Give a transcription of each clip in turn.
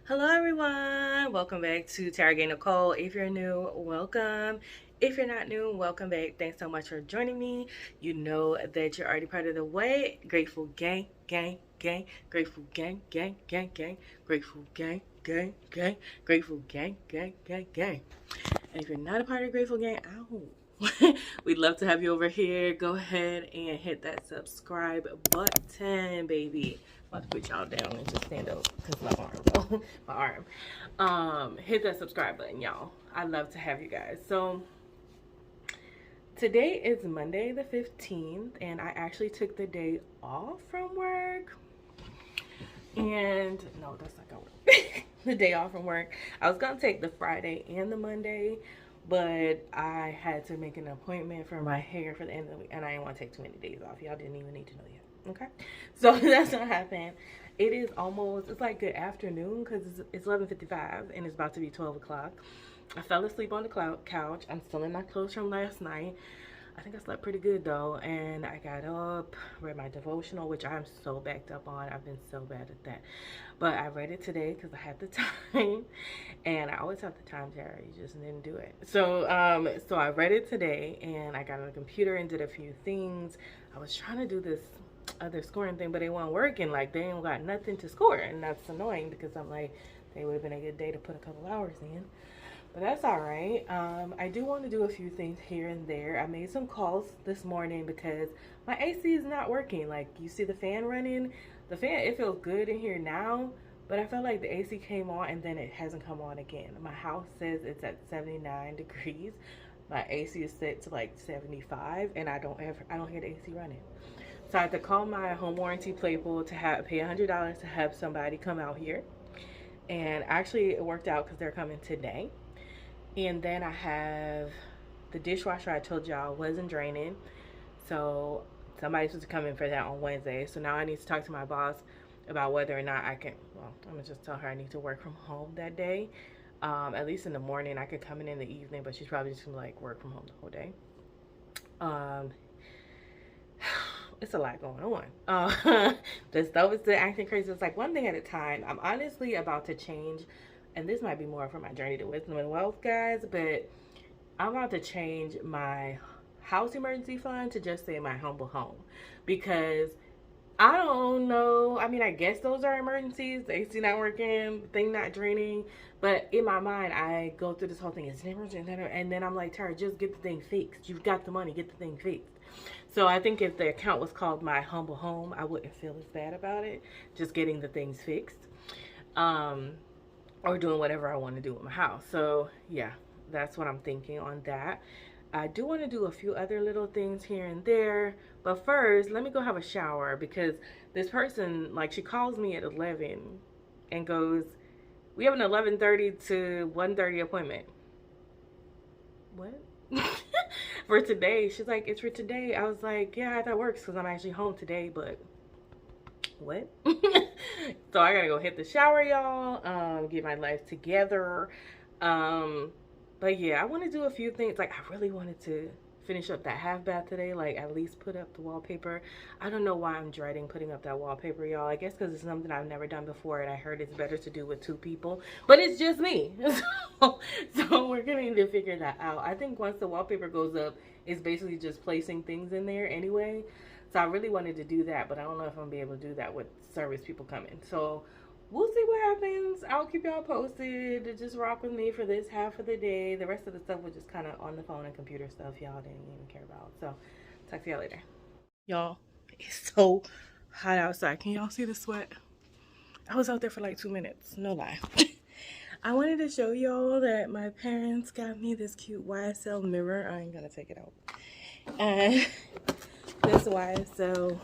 Hello everyone, welcome back to Target Nicole. If you're new, welcome. If you're not new, welcome back. Thanks so much for joining me. You know that you're already part of the way. Grateful gang, gang, gang, grateful gang, gang, gang, gang, grateful gang, gang, gang, grateful gang, gang, gang, gang. And if you're not a part of Grateful Gang, ow. We'd love to have you over here. Go ahead and hit that subscribe button, baby. I'm about to put y'all down and just stand up because my arm, my arm. Hit that subscribe button, y'all. I'd love to have you guys. So today is Monday the 15th, and I actually took the day off from work. And no, that's not gonna work. The day off from work. I was gonna take the Friday and the Monday, but I had to make an appointment for my hair for the end of the week, and I didn't want to take too many days off. Y'all didn't even need to know yet. Okay, so that's what happened. It is almost, it's like good afternoon because it's 11:55 and it's about to be 12 o'clock. I fell asleep on the couch. I'm still in my clothes from last night. I think I slept pretty good though, and I got up, read my devotional, which I'm so backed up on. I've been so bad at that, but I read it today because I had the time, and I always have the time, Tara. You just didn't do it. So I read it today, and I got on the computer and did a few things. I was trying to do this other scoring thing, but it wasn't working. Like, they ain't got nothing to score, and that's annoying because I'm like, they would have been a good day to put a couple hours in. But that's all right. I do want to do a few things here and there. I made some calls this morning because my AC is not working. Like, you see the fan running. The fan, it feels good in here now, but I felt like the AC came on and then it hasn't come on again. My house says it's at 79 degrees. My AC is set to like 75, and I don't hear the AC running. So I had to call my home warranty people to pay $100 to have somebody come out here. And actually, it worked out because they're coming today. And then I have the dishwasher I told y'all wasn't draining. So somebody's supposed to come in for that on Wednesday. So now I need to talk to my boss about whether or not I can, well, I'm going to just tell her I need to work from home that day. At least in the morning. I could come in the evening, but she's probably just going to like work from home the whole day. It's a lot going on. The stove is still acting crazy. It's like one thing at a time. I'm honestly about to change, and this might be more for my journey to wisdom and wealth, guys, but I'm about to change my house emergency fund to just say my humble home, because I don't know. I mean, I guess those are emergencies. The AC not working, thing not draining. But in my mind, I go through this whole thing. It's an emergency. And then I'm like, Tara, just get the thing fixed. You've got the money. Get the thing fixed. So I think if the account was called My Humble Home, I wouldn't feel as bad about it. Just getting the things fixed. Or doing whatever I want to do with my house. So yeah, that's what I'm thinking on that. I do want to do a few other little things here and there, but first let me go have a shower, because this person, like, she calls me at 11 and goes, we have an 11:30 to 1:30 appointment. What? For today. She's like, it's for today. I was like, yeah, that works because I'm actually home today, but what? So I gotta go hit the shower, y'all, get my life together. But yeah, I want to do a few things. Like, I really wanted to finish up that half bath today, like at least put up the wallpaper. I don't know why I'm dreading putting up that wallpaper, y'all. I guess because it's something I've never done before, and I heard it's better to do with two people, but it's just me. So we're gonna need to figure that out. I think once the wallpaper goes up, it's basically just placing things in there anyway. So I really wanted to do that, but I don't know if I'm gonna be able to do that with service people coming. So we'll see what happens. I'll keep y'all posted. Just rock with me for this half of the day. The rest of the stuff was just kind of on the phone and computer stuff y'all didn't even care about. So talk to y'all later. Y'all, it's so hot outside. Can y'all see the sweat? I was out there for like 2 minutes. No lie. I wanted to show y'all that my parents got me this cute YSL mirror. I ain't gonna take it out. And this YSL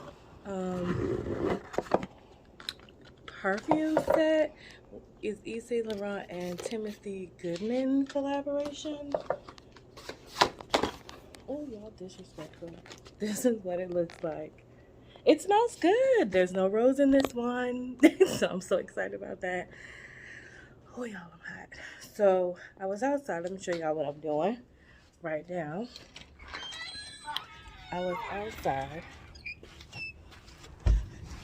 perfume set is Yves Saint Laurent and Timothy Goodman collaboration. Oh, y'all disrespectful. This is what it looks like. It smells good. There's no rose in this one. So I'm so excited about that. Oh, y'all, I'm hot. So I was outside. Let me show y'all what I'm doing right now. I was outside,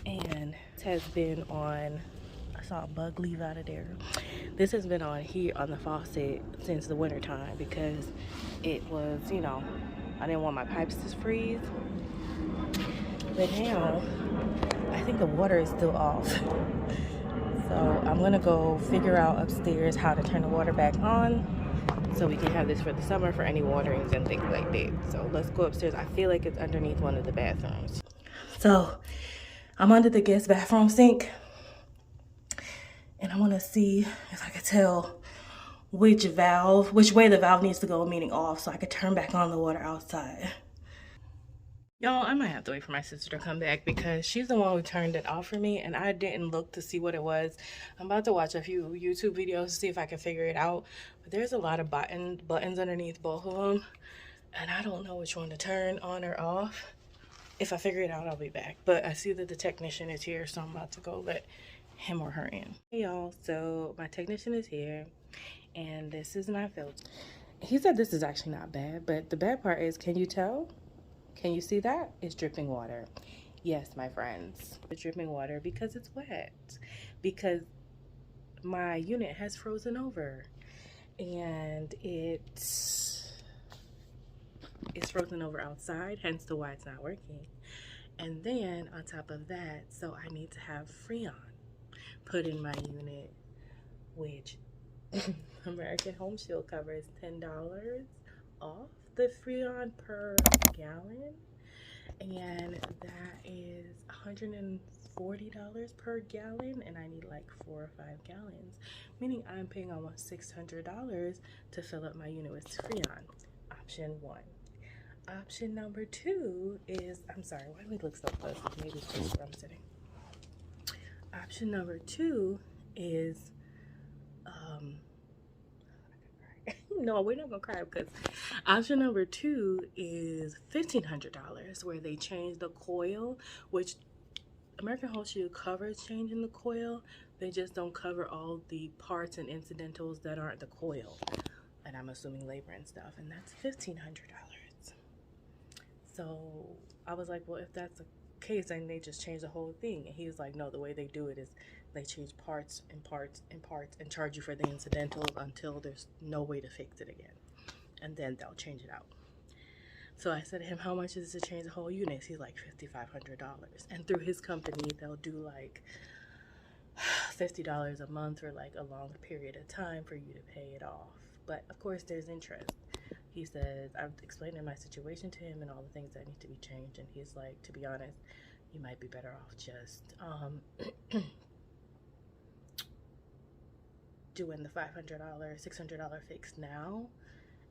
and it has been on I saw a bug leave out of there. This has been on here on the faucet since the winter time because it was, you know, I didn't want my pipes to freeze. But now, I think the water is still off. So I'm gonna go figure out upstairs how to turn the water back on so we can have this for the summer for any waterings and things like that. So let's go upstairs. I feel like it's underneath one of the bathrooms. So I'm under the guest bathroom sink and I wanna see if I can tell which way the valve needs to go, meaning off, so I could turn back on the water outside. Y'all, I might have to wait for my sister to come back because she's the one who turned it off for me and I didn't look to see what it was. I'm about to watch a few YouTube videos to see if I can figure it out. But there's a lot of buttons underneath both of them and I don't know which one to turn on or off. If I figure it out, I'll be back. But I see that the technician is here, so I'm about to go let him or her in. Hey y'all, so my technician is here and this is my filter. He said this is actually not bad, but the bad part is, can you tell? Can you see that? It's dripping water. Yes, my friends. It's dripping water because it's wet. Because my unit has frozen over. And it's frozen over outside, hence the why it's not working. And then on top of that, so I need to have Freon put in my unit, which American Home Shield covers $10 off the Freon per gallon, and that is $140 per gallon, and I need like 4 or 5 gallons, meaning I'm paying almost $600 to fill up my unit with Freon. Option 1. Option number 2 is, I'm sorry, why do we look so close? Maybe it's just where I'm sitting. Option number 2 is no, we're not gonna cry because option number 2 is $1,500, where they change the coil, which American Home Shield covers changing the coil. They just don't cover all the parts and incidentals that aren't the coil, and I'm assuming labor and stuff, and that's $1,500. So I was like, well, if that's the case, then they just change the whole thing. And he was like, no, the way they do it is they change parts and parts and parts and charge you for the incidentals until there's no way to fix it again, and then they'll change it out. So I said to him, how much is it to change the whole unit? He's like, $5,500. And through his company, they'll do like $50 a month for like a long period of time for you to pay it off. But of course there's interest. He says, I've explained my situation to him and all the things that need to be changed, and he's like, to be honest, you might be better off just doing the $500, $600 fix now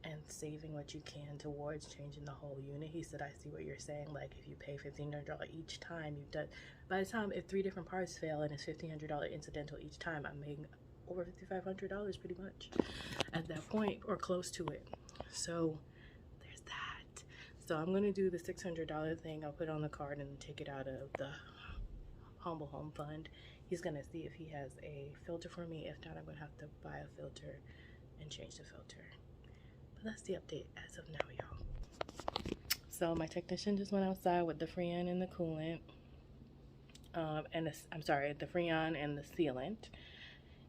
and saving what you can towards changing the whole unit. He said, I see what you're saying. Like, if you pay $1,500 each time, you've done, by the time if 3 different parts fail and it's $1,500 incidental each time, I'm making over $5,500 pretty much at that point, or close to it. So there's that. So I'm gonna do the $600 thing. I'll put it on the card and take it out of the Humble Home Fund. He's gonna see if he has a filter for me. If not, I'm gonna have to buy a filter and change the filter. But that's the update as of now, y'all. So my technician just went outside with the Freon and the coolant, the Freon and the sealant.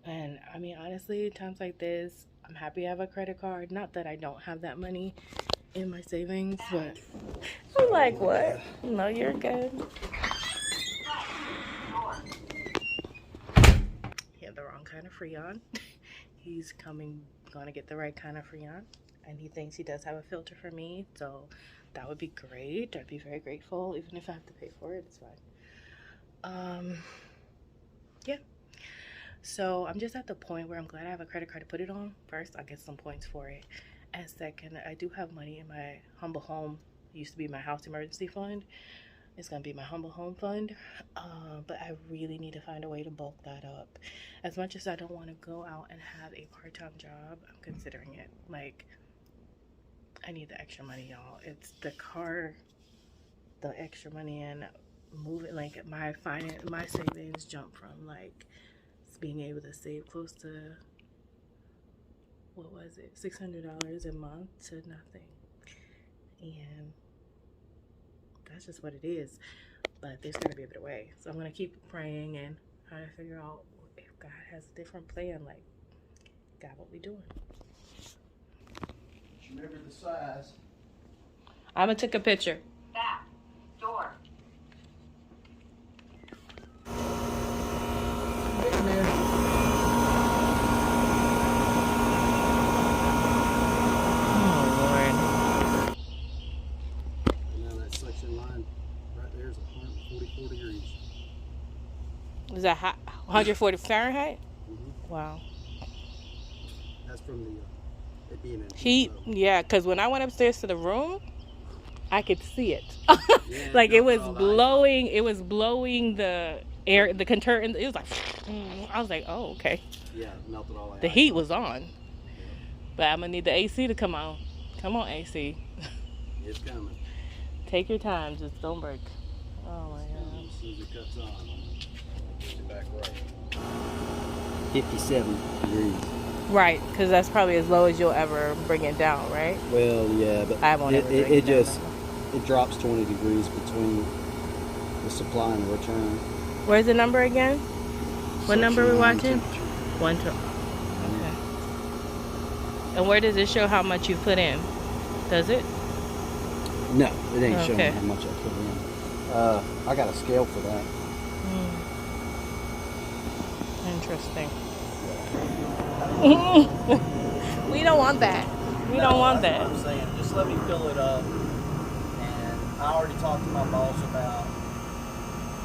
And I mean, honestly, times like this, I'm happy I have a credit card. Not that I don't have that money in my savings, but I'm like, what? No, you're good. He had the wrong kind of Freon. He's gonna get the right kind of Freon, and he thinks he does have a filter for me, so that would be great. I'd be very grateful, even if I have to pay for it. It's fine. Yeah. So I'm just at the point where I'm glad I have a credit card to put it on. First, I'll get some points for it. And second, I do have money in my Humble Home. It used to be my house emergency fund. It's gonna be my Humble Home Fund. But I really need to find a way to bulk that up. As much as I don't want to go out and have a part-time job, I'm considering it. Like, I need the extra money, y'all. It's the car, the extra money, and moving. Like, my savings jump from like being able to save close to, what was it, $600 a month to nothing. And that's just what it is. But there's gonna be a better way. So I'm gonna keep praying and trying to figure out if God has a different plan. Like, God, what we doing? Just remember the size. I'm gonna take a picture. Back door. Getting there. Oh, Lord. And now that section line right there is 144 degrees. Is that hot? 140 Fahrenheit? Mm-hmm. Wow. That's from the it being in Heat, mode. yeah, because when I went upstairs to the room, I could see it. Yeah, Like it was all the blowing, it was blowing the air, the curtain. It was like, I was like, oh, okay. Yeah, melted all The ice heat off. was on. But I'm going to need the AC to come on. Come on, AC. It's coming. Take your time, just don't break. Oh my God. As soon as it cuts on, get it back right. 57 degrees. Right, because that's probably as low as you'll ever bring it down, right? Well, yeah, but I won't ever bring it down just that. it drops 20 degrees between the supply and the return. Where's the number again? What number are we watching? Temperature. 112. Okay. And where does it show how much you put in? Does it? No, it ain't showing Okay. how much I put in. I got a scale for that. Interesting. We don't want that. We don't want that. That's what I'm saying. Just let me fill it up. And I already talked to my boss about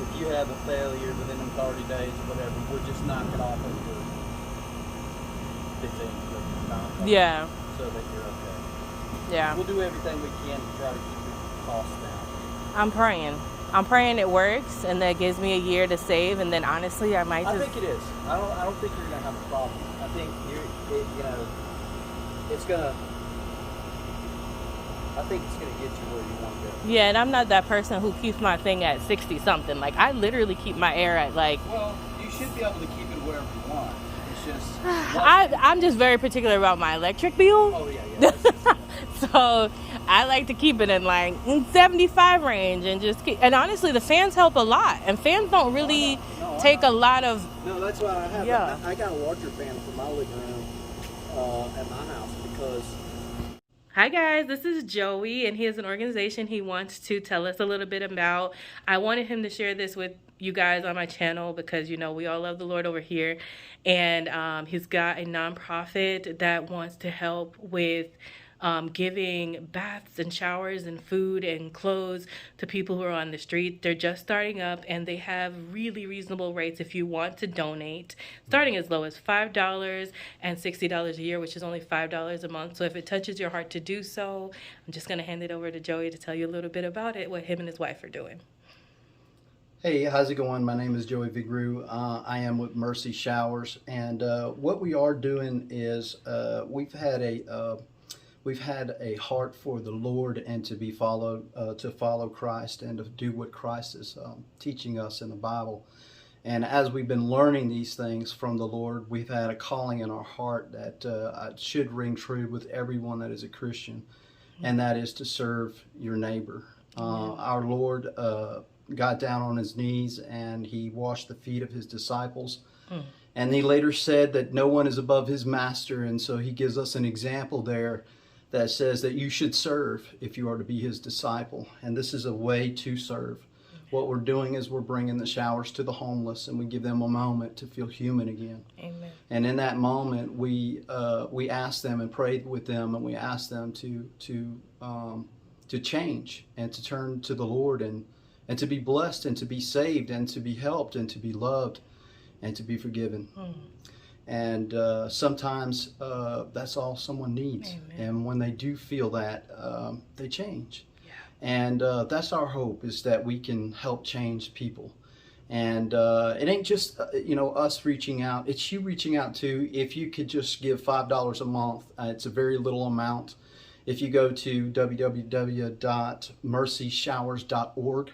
if you have a failure within them 30 days or whatever, we'll just knock it off and do 15. Yeah. So that you're okay. Yeah. We'll do everything we can to try to keep the costs down. I'm praying. I'm praying it works and that gives me a year to save, and then honestly I might I just think it is. I don't think you're gonna have a problem. I think it's gonna. I think it's gonna get you where you want to go. Yeah, and I'm not that person who keeps my thing at 60 something. Like I literally keep my air at like Well, you should be able to keep it wherever you want. It's just. I'm just very particular about my electric bill. Oh yeah. So I like to keep it in like 75 range and just keep, and honestly the fans help a lot, and fans don't really take a lot of. No, that's why I have. Yeah. I got a larger fan for my living room at my house because. Hi guys, this is Joey, and he has an organization he wants to tell us a little bit about. I wanted him to share this with you guys on my channel because, you know, we all love the Lord over here. And he's got a nonprofit that wants to help with giving baths and showers and food and clothes to people who are on the street. They're just starting up, and they have really reasonable rates if you want to donate, starting as low as $5 and $60 a year, which is only $5 a month. So if it touches your heart to do so, I'm just going to hand it over to Joey to tell you a little bit about it, what him and his wife are doing. Hey, how's it going? My name is Joey Vigru. I am with Mercy Showers, and what we are doing is we've had a heart for the Lord and to be followed, to follow Christ and to do what Christ is teaching us in the Bible. And as we've been learning these things from the Lord, we've had a calling in our heart that should ring true with everyone that is a Christian, and that is to serve your neighbor. Our Lord got down on his knees and he washed the feet of his disciples. And he later said that no one is above his master, and so he gives us an example there that says that you should serve if you are to be his disciple. And this is a way to serve. What we're doing is we're bringing the showers to the homeless, and we give them a moment to feel human again. Amen. And in that moment, we ask them and pray with them, and we ask them to change and to turn to the Lord and to be blessed and to be saved and to be helped and to be loved and to be forgiven. And sometimes that's all someone needs. Amen. And when they do feel that, they change. Yeah. And that's our hope, is that we can help change people. And it ain't just us reaching out. It's you reaching out too. If you could just give $5 a month, it's a very little amount. If you go to www.mercyshowers.org,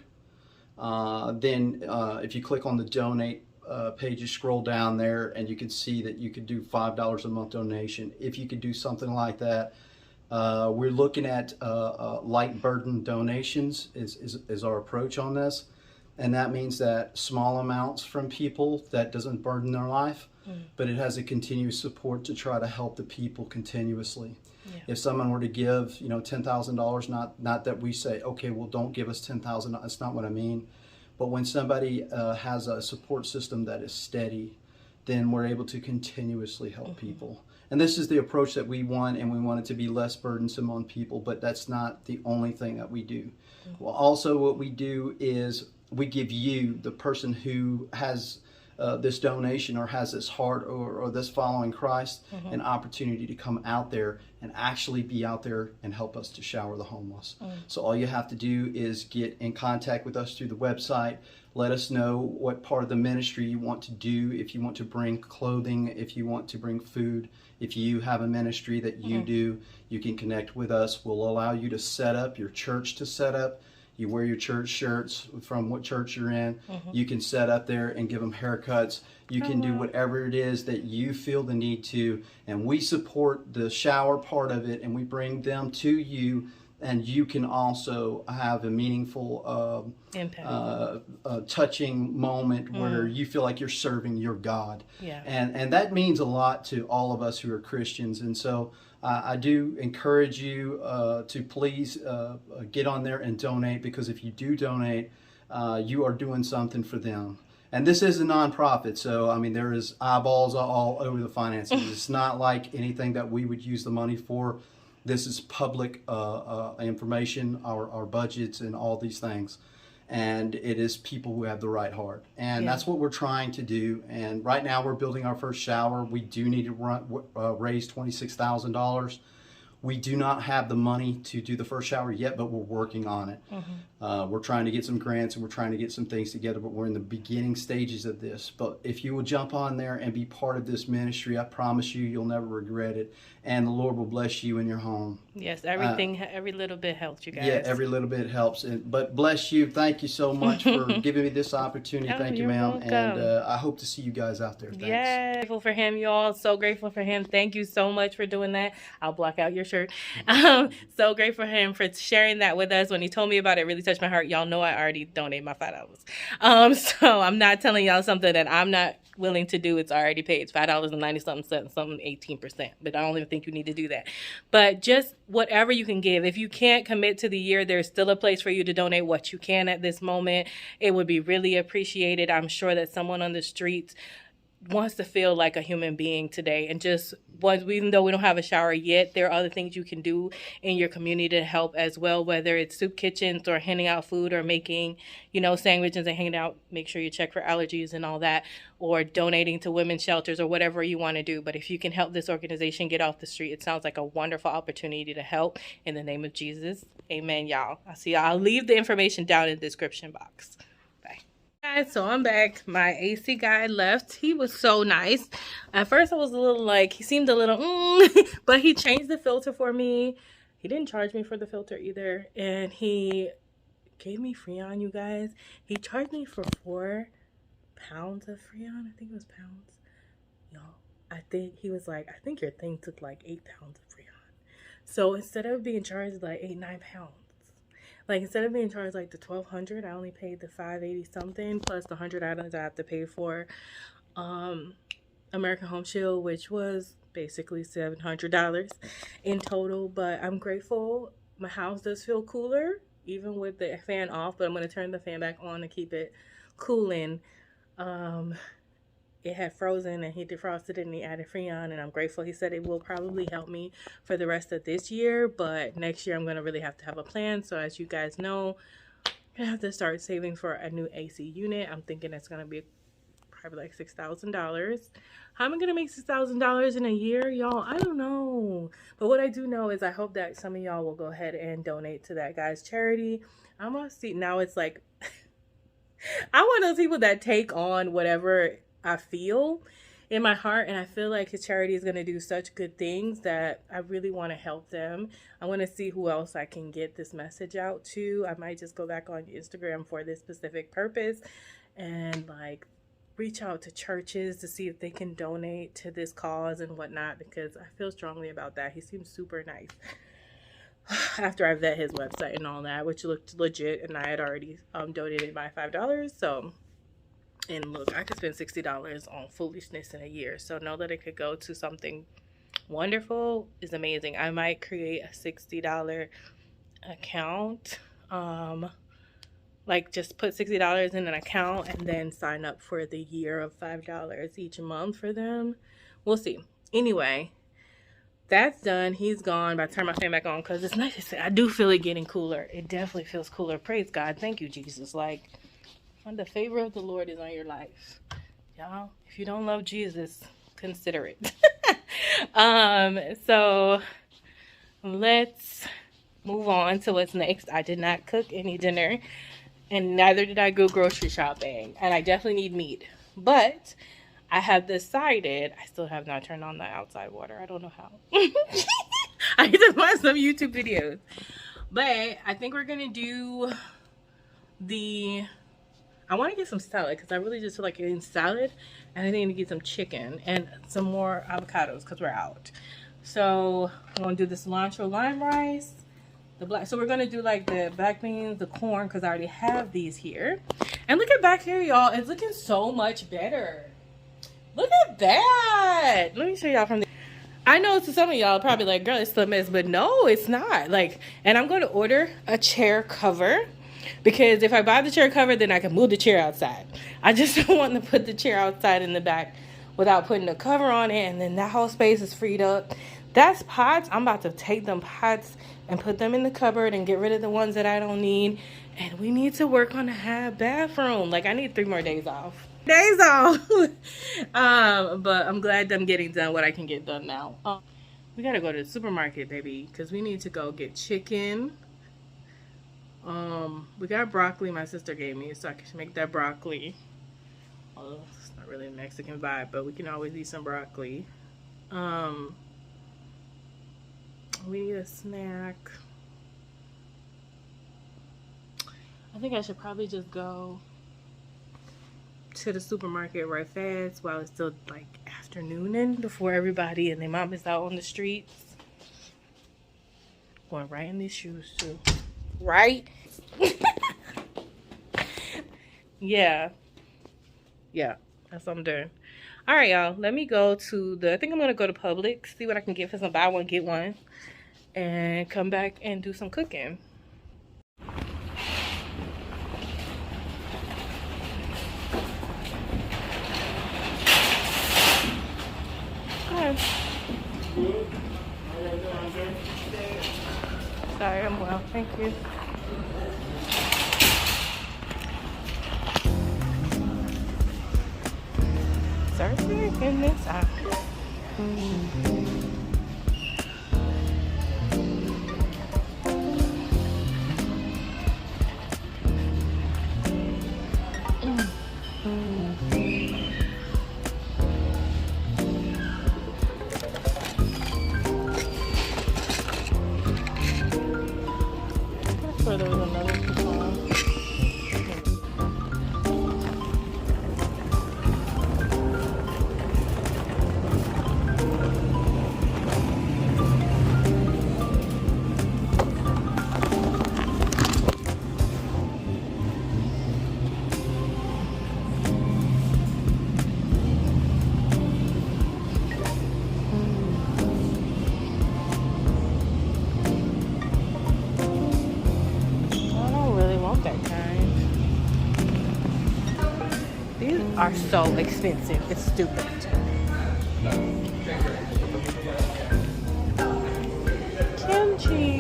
then if you click on the donate page, you scroll down there and you can see that you could do $5 a month donation. If you could do something like that, we're looking at light burden donations is our approach on this. And that means that small amounts from people that doesn't burden their life, but it has a continuous support to try to help the people continuously. Yeah. If someone were to give, $10,000, not that we say, okay, well, don't give us $10,000. That's not what I mean. But when somebody has a support system that is steady, then we're able to continuously help people. And this is the approach that we want, and we want it to be less burdensome on people, but that's not the only thing that we do. Well, also what we do is we give you, the person who has this donation or has this heart or this following Christ, an opportunity to come out there and actually be out there and help us to shower the homeless. So all you have to do is get in contact with us through the website. Let us know what part of the ministry you want to do, if you want to bring clothing, if you want to bring food. If you have a ministry that you do, you can connect with us. We'll allow you to set up, your church to set up. You wear your church shirts from what church you're in. You can set up there and give them haircuts. You can do whatever it is that you feel the need to. And we support the shower part of it, and we bring them to you. And you can also have a meaningful, touching moment where you feel like you're serving your God. Yeah. And that means a lot to all of us who are Christians. And so I do encourage you to please get on there and donate, because if you do donate, you are doing something for them. And this is a nonprofit, so I mean there is eyeballs all over the finances. It's not like anything that we would use the money for. This is public information, our budgets and all these things. And it is people who have the right heart. And that's what we're trying to do. And right now we're building our first shower. We do need to raise $26,000. We do not have the money to do the first shower yet, but we're working on it. We're trying to get some grants and we're trying to get some things together, but we're in the beginning stages of this. But if you will jump on there and be part of this ministry, I promise you, you'll never regret it. And the Lord will bless you in your home. Yes, everything, every little bit helps, you guys. Yeah, every little bit helps. But bless you. Thank you so much for giving me this opportunity. Thank you, ma'am. Welcome. And I hope to see you guys out there. Thanks. Yeah, grateful for him, y'all. So grateful for him. Thank you so much for doing that. I'll block out your shirt. So grateful for him for sharing that with us. When he told me about it, it really touched my heart. Y'all know I already donated my $5. So I'm not telling y'all something that I'm not willing to do. It's already paid. It's $5.90 something 18%. But I don't even think you need to do that. But just whatever you can give. If you can't commit to the year, there's still a place for you to donate what you can at this moment. It would be really appreciated. I'm sure that someone on the streets wants to feel like a human being today, and just even though we don't have a shower yet, there are other things you can do in your community to help as well, whether it's soup kitchens or handing out food or making sandwiches and hanging out. Make sure you check for allergies and all that, or donating to women's shelters or whatever you want to do. But if you can help this organization get off the street, it sounds like a wonderful opportunity to help. In the name of Jesus, amen, y'all. I'll leave the information down in the description box. Guys, so I'm back. My AC guy left. He was so nice. At first I was a little he seemed a little but he changed the filter for me. He didn't charge me for the filter either, and he gave me Freon, you guys. He charged me for 4 pounds of Freon. I think it was pounds, y'all. I think he was like, I think your thing took like 8 pounds of Freon. So instead of being charged like 8-9 pounds, instead of being charged like the $1,200, I only paid the $580 something plus the 100 items I have to pay for American Home Shield, which was basically $700 in total. But I'm grateful. My house does feel cooler even with the fan off, but I'm going to turn the fan back on to keep it cooling. It had frozen and he defrosted it and he added Freon, and I'm grateful. He said it will probably help me for the rest of this year, but next year I'm going to really have to have a plan. So as you guys know, I'm going to have to start saving for a new AC unit. I'm thinking it's going to be probably like $6,000. How am I going to make $6,000 in a year, y'all? I don't know. But what I do know is I hope that some of y'all will go ahead and donate to that guy's charity. I'm going to see. Now it's like, I'm one of those people that take on whatever I feel in my heart, and I feel like his charity is going to do such good things that I really want to help them. I want to see who else I can get this message out to. I might just go back on Instagram for this specific purpose and reach out to churches to see if they can donate to this cause and whatnot, because I feel strongly about that. He seems super nice. After I vet his website and all that, which looked legit, and I had already donated my $5, so And look, I could spend $60 on foolishness in a year. So know that it could go to something wonderful is amazing. I might create a $60 account. Like just put $60 in an account and then sign up for the year of $5 each month for them. We'll see. Anyway, that's done. He's gone. But I turn my fan back on because it's nice. I do feel it getting cooler. It definitely feels cooler. Praise God. Thank you, Jesus. Like, when the favor of the Lord is on your life, y'all, if you don't love Jesus, consider it. So let's move on to what's next. I did not cook any dinner, and neither did I go grocery shopping, and I definitely need meat. But I have decided, I still have not turned on the outside water. I don't know how. I need to find some YouTube videos. But I think we're gonna do I want to get some salad because I really just feel like eating salad, and I need to get some chicken and some more avocados because we're out. So I'm gonna do the cilantro lime rice, the black. So we're gonna do like the black beans, the corn, because I already have these here. And look at back here, y'all. It's looking so much better. Look at that. Let me show y'all from the. I know to some of y'all probably like, girl, it's still a mess, but no, it's not. Like, and I'm going to order a chair cover. Because if I buy the chair cover, then I can move the chair outside. I just don't want to put the chair outside in the back without putting a cover on it. And then that whole space is freed up. That's pots. I'm about to take them pots and put them in the cupboard and get rid of the ones that I don't need. And we need to work on a bathroom. Like, I need 3 more days off. But I'm glad I'm getting done what I can get done now. We got to go to the supermarket, baby. Because we need to go get chicken. We got broccoli my sister gave me, so I can make that broccoli. Although it's not really a Mexican vibe, but we can always eat some broccoli. We need a snack. I think I should probably just go to the supermarket right fast while it's still like afternooning before everybody and their mom is out on the streets. Going right in these shoes too. Right? Yeah, that's what I'm doing. All right, y'all, let me go to I think I'm gonna go to Publix, see what I can get for some buy one get one, and come back and do some cooking. Good. Sorry, I'm well, thank you. Surfing in this app. That's where there was another coupon. These are so expensive. It's stupid. Kimchi,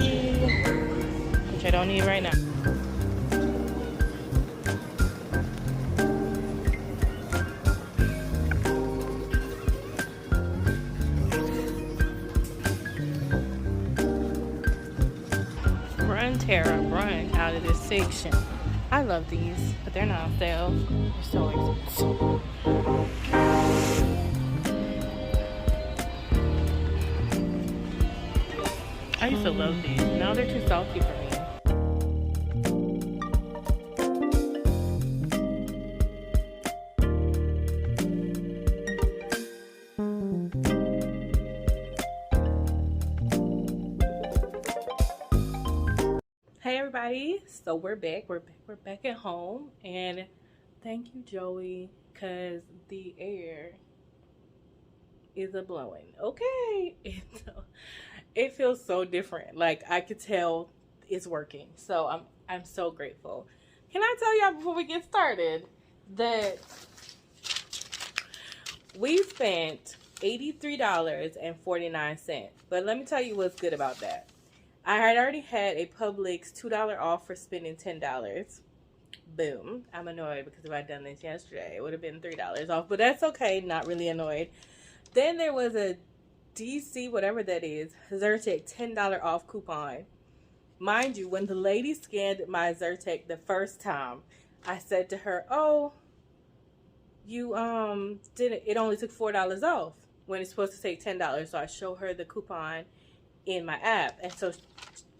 which I don't need right now. Run, Tara, run out of this section. I love these, but they're not on sale. They're so expensive. I used to love these. Now they're too salty for me. Hey everybody, so we're back at home, and Thank you, Joey, because the air is a blowing. Okay. It feels so different. Like I could tell it's working. So I'm so grateful. Can I tell y'all before we get started that we spent $83.49. But let me tell you what's good about that. I had already had a Publix $2 off for spending $10. Boom. I'm annoyed because if I'd done this yesterday, it would have been $3 off. But that's okay. Not really annoyed. Then there was a DC, whatever that is, Zyrtec $10 off coupon. Mind you, when the lady scanned my Zyrtec the first time, I said to her, "Oh, you didn't. It only took $4 off when it's supposed to take $10." So I show her the coupon in my app, and so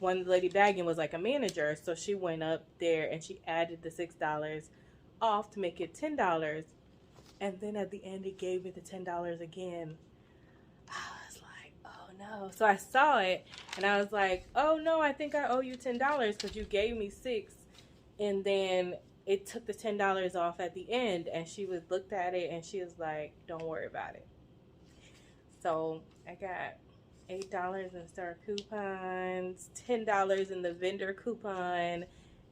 one lady bagging was like a manager, so she went up there and she added the $6 off to make it $10, and then at the end it gave me the $10 again. I was like, oh no. So I saw it and I was like, oh no, I think I owe you $10 because you gave me $6, and then it took the $10 off at the end. And she looked at it and she was like, don't worry about it. So I got $8 in store coupons, $10 in the vendor coupon,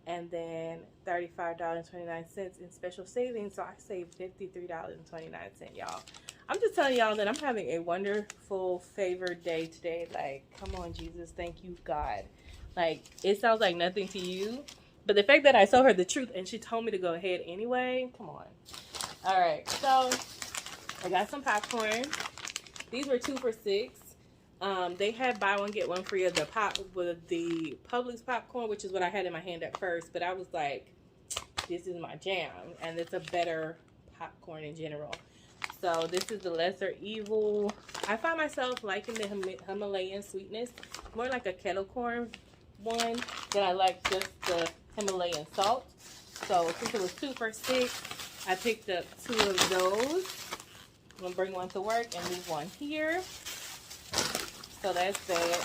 and then $35.29 in special savings. So I saved $53.29, y'all. I'm just telling y'all that I'm having a wonderful favored day today. Like, come on, Jesus. Thank you, God. Like, it sounds like nothing to you, but the fact that I told her the truth and she told me to go ahead anyway, come on. All right, so I got some popcorn. These were 2 for $6. They had buy one get one free of the Publix popcorn, which is what I had in my hand at first. But I was like, this is my jam, and it's a better popcorn in general. So this is the lesser evil. I find myself liking the Himalayan sweetness more like a kettle corn one than I like just the Himalayan salt. So since it was 2 for $6, I picked up 2 of those. I'm gonna bring one to work and leave one here. So that's that.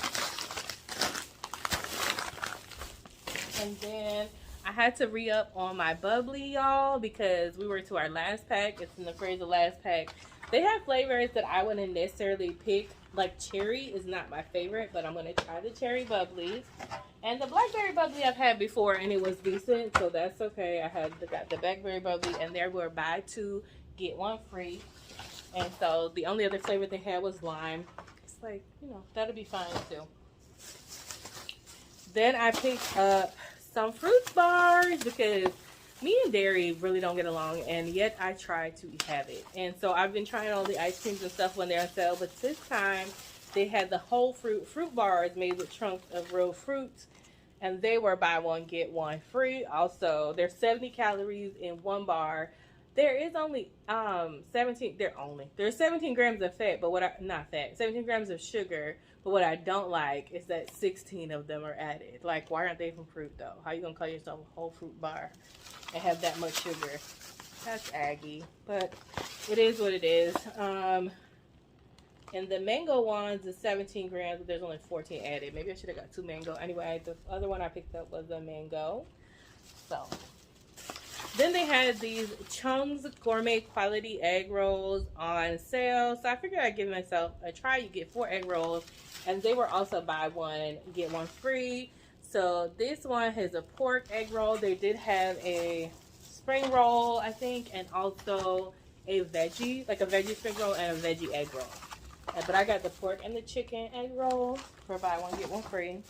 And then I had to re-up on my bubbly, y'all, because we were to our last pack. It's in the phrase of last pack. They have flavors that I wouldn't necessarily pick. Like cherry is not my favorite, but I'm going to try the cherry bubbly. And the blackberry bubbly I've had before, and it was decent, so that's okay. I got the blackberry bubbly, and there were buy 2, get 1 free. And so the only other flavor they had was lime. Like, you know, that'll be fine too. Then I picked up some fruit bars because me and dairy really don't get along, and yet I try to have it. And so I've been trying all the ice creams and stuff when they're on sale, but this time they had the whole fruit bars made with chunks of real fruits, and they were buy one get one free. Also, there's 70 calories in one bar. There is only 17 grams of fat, but 17 grams of sugar, but what I don't like is that 16 of them are added. Like, why aren't they from fruit though? How you gonna call yourself a whole fruit bar and have that much sugar? That's aggy, but it is what it is. And the mango ones is 17 grams, but there's only 14 added. Maybe I should have got 2 mango. Anyway, the other one I picked up was a mango. So then they had these Chung's Gourmet Quality Egg Rolls on sale. So I figured I'd give myself a try. You get 4 egg rolls, and they were also buy one, get one free. So this one has a pork egg roll. They did have a spring roll, I think, and also a veggie, like a veggie spring roll and a veggie egg roll. But I got the pork and the chicken egg roll for buy one, get one free.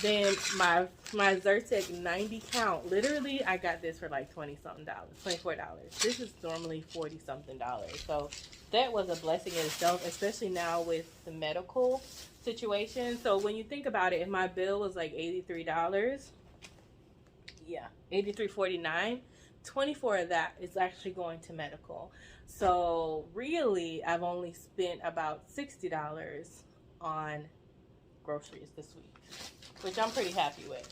Then my Zyrtec 90 count, literally I got this for like $20-something, $24. This is normally $40-something. So that was a blessing in itself, especially now with the medical situation. So when you think about it, if my bill was like $83, yeah, $83.49, 24 of that is actually going to medical. So really, I've only spent about $60 on groceries this week, which I'm pretty happy with.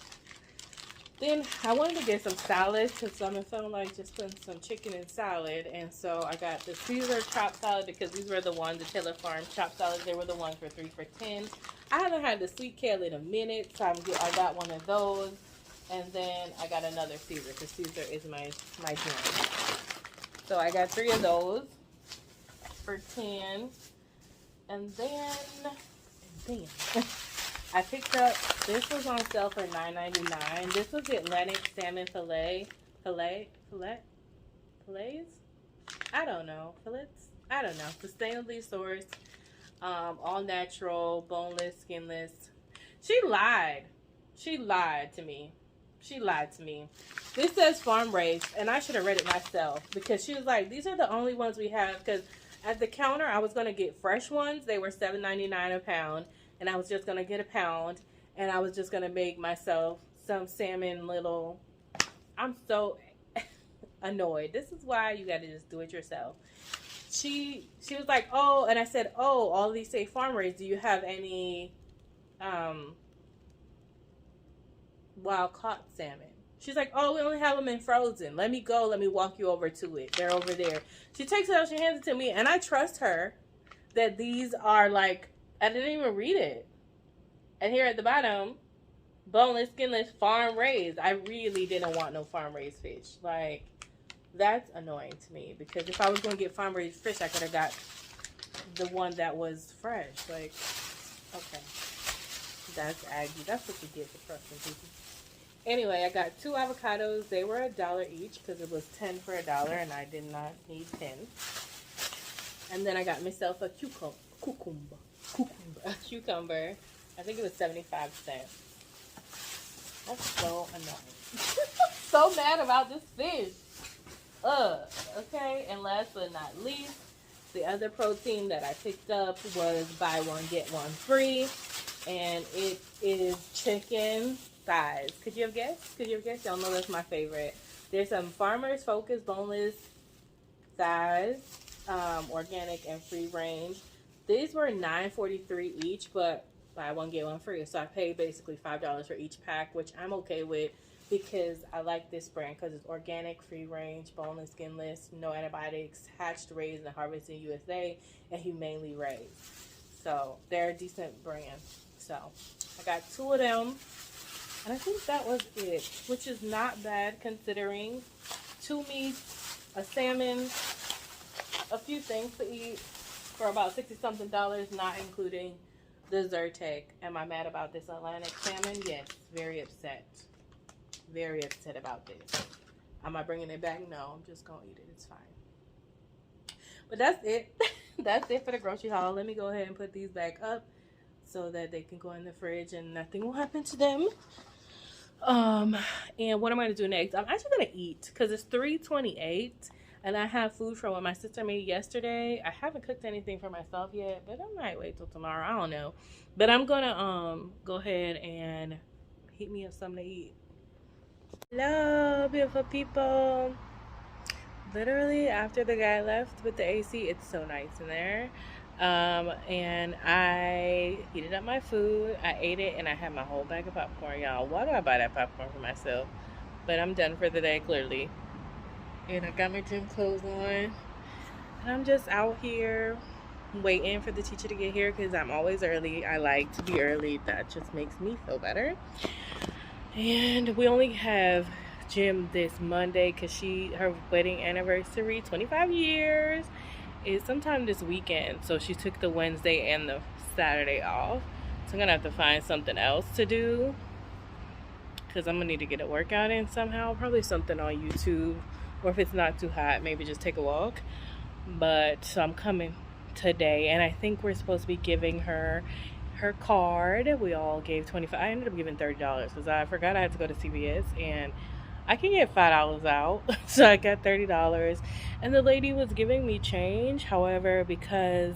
Then I wanted to get some salads because I'm feeling like just putting some chicken in salad. And so I got the Caesar chopped salad because these were the ones, the Taylor Farm chopped salads. They were the ones for 3 for $10. I haven't had the sweet kale in a minute, so I got one of those. And then I got another Caesar because Caesar is my jam. So I got 3 of those for 10. And then I picked up, this was on sale for $9.99. This was the Atlantic salmon fillets? I don't know. Fillets? I don't know. Sustainably sourced, all natural, boneless, skinless. She lied. She lied to me. She lied to me. This says farm raised, and I should have read it myself because she was like, these are the only ones we have. Because at the counter, I was going to get fresh ones. They were $7.99 a pound, and I was just going to get a pound, and I was just going to make myself some salmon little. I'm so annoyed. This is why you got to just do it yourself. She was like, oh, and I said, oh, all these say farm raised. Do you have any wild caught salmon? She's like, oh, we only have them in frozen. Let me go. Let me walk you over to it. They're over there. She takes it out. She hands it to me. And I trust her that these are like, I didn't even read it. And here at the bottom, boneless, skinless, farm raised. I really didn't want no farm raised fish. Like, that's annoying to me. Because if I was going to get farm raised fish, I could have got the one that was fresh. Like, okay. That's Aggie. That's what you get for trusting people. Anyway, I got 2 avocados. They were $1 each because it was 10 for $1, and I did not need 10. And then I got myself a cucumber. I think it was 75 cents. That's so annoying. So mad about this fish. Okay. And last but not least, the other protein that I picked up was buy one get one free, and it is chicken thighs. Could you have guessed? Y'all know that's my favorite. There's some Farmers Focus boneless thighs, organic and free range. These were $9.43 each, but buy one get one free. So I paid basically $5 for each pack, which I'm okay with because I like this brand because it's organic, free range, boneless, skinless, no antibiotics, hatched, raised, and harvested in USA, and humanely raised. So they're a decent brand. So I got 2 of them. And I think that was it, which is not bad considering 2 meats, a salmon, a few things to eat for about $60-something, not including the Zyrtec. Am I mad about this Atlantic salmon? Yes, very upset. Very upset about this. Am I bringing it back? No, I'm just going to eat it. It's fine. But that's it. That's it for the grocery haul. Let me go ahead and put these back up so that they can go in the fridge and nothing will happen to them. And what I'm going to do next, I'm actually going to eat because it's 3:28 and I have food from what my sister made yesterday. I haven't cooked anything for myself yet, but I might wait till tomorrow. I don't know. But I'm going to go ahead and heat me up something to eat. Hello, beautiful people. Literally after the guy left with the AC, it's so nice in there. And I heated up my food, I ate it, and I had my whole bag of popcorn, y'all. Why do I buy that popcorn for myself? But I'm done for the day, clearly. And I got my gym clothes on, and I'm just out here waiting for the teacher to get here because I'm always early. I like to be early. That just makes me feel better. And we only have gym this Monday because her wedding anniversary, 25 years, is sometime this weekend. So she took the Wednesday and the Saturday off. So I'm gonna have to find something else to do because I'm gonna need to get a workout in somehow. Probably something on YouTube, or if it's not too hot, maybe just take a walk. But so I'm coming today, and I think we're supposed to be giving her card. We all gave $25. I ended up giving $30 because I forgot I had to go to CVS, and I can get $5 out. So I got $30, and the lady was giving me change. However, because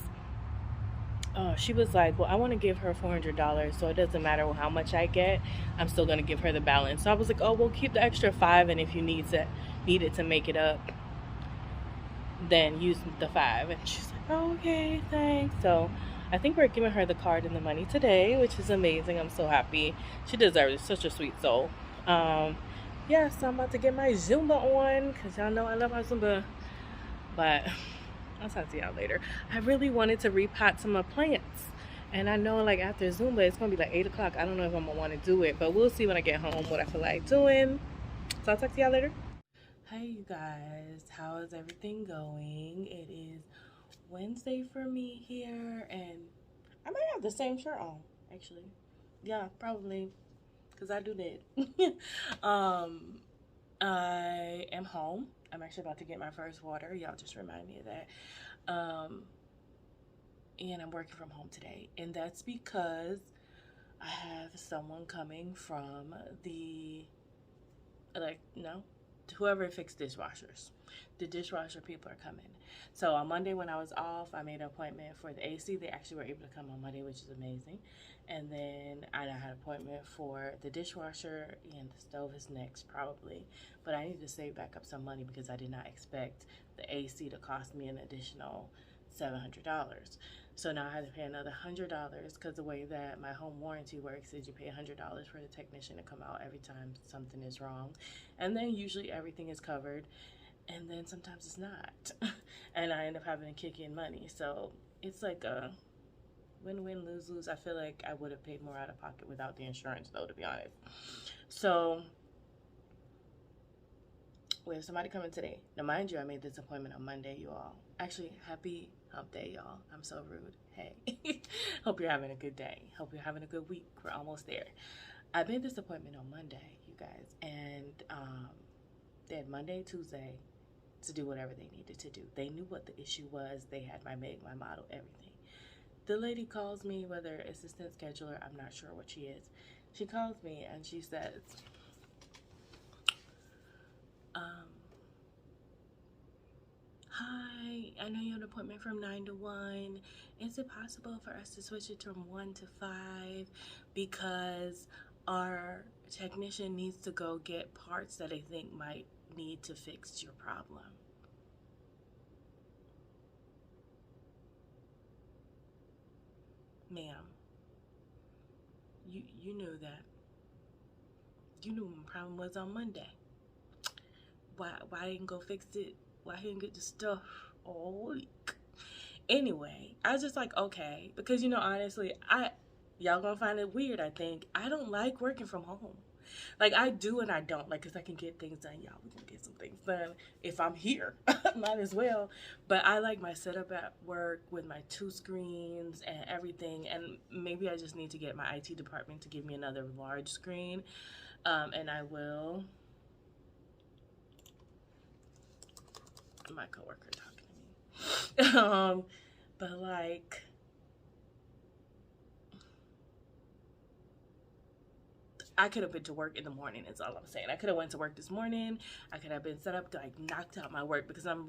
she was like, well, I want to give her $400, so it doesn't matter how much I get, I'm still going to give her the balance. So I was like, oh, we'll keep the extra $5, and if you need it to make it up, then use the $5. And she's like, oh, okay, thanks. So I think we're giving her the card and the money today, which is amazing. I'm so happy. She deserves it. Such a sweet soul. Yeah, so I'm about to get my Zumba on because y'all know I love my Zumba. But I'll talk to y'all later. I really wanted to repot some of my plants. And I know like after Zumba, it's going to be like 8 o'clock. I don't know if I'm going to want to do it. But we'll see when I get home what I feel like doing. So I'll talk to y'all later. Hey you guys, how is everything going? It is Wednesday for me here, and I might have the same shirt on, actually. Yeah, probably, because I do that. I am home. I'm actually about to get my first water. Y'all just remind me of that. And I'm working from home today, and that's because I have someone coming from the, like, no, whoever fixed dishwashers. The dishwasher people are coming. So on Monday when I was off, I made an appointment for the AC. They actually were able to come on Monday, which is amazing. And then I had an appointment for the dishwasher, and the stove is next probably. But I need to save back up some money because I did not expect the AC to cost me an additional $700. So now I have to pay another $100 because the way that my home warranty works is you pay $100 for the technician to come out every time something is wrong. And then usually everything is covered, and then sometimes it's not. And I end up having to kick in money. So it's like a win-win, lose-lose. I feel like I would have paid more out of pocket without the insurance though, to be honest. So we have somebody coming today. Now mind you, I made this appointment on Monday, you all. Actually, happy hump day, y'all. I'm so rude. Hey. Hope you're having a good day. Hope you're having a good week. We're almost there. I made this appointment on Monday, you guys, and they had Monday, Tuesday to do whatever they needed to do. They knew what the issue was. They had my make, my model, everything. The lady calls me, whether assistant scheduler, I'm not sure what she is. She calls me and she says, hi, I know you have an appointment from 9 to 1. Is it possible for us to switch it from 1 to 5? Because our technician needs to go get parts that I think might need to fix your problem. Ma'am, you knew that. You knew my problem was on Monday. Why didn't go fix it? Why didn't get the stuff all week? Anyway, I was just like, okay, because you know, honestly, y'all gonna find it weird, I think. I don't like working from home. Like, I do and I don't, like, because I can get things done. Y'all, we can get some things done if I'm here. Might as well. But I like my setup at work with my 2 screens and everything. And maybe I just need to get my IT department to give me another large screen. And I will. My coworker talking to me. But like, I could have been to work in the morning, is all I'm saying. I could have went to work this morning. I could have been set up to like knocked out my work because I'm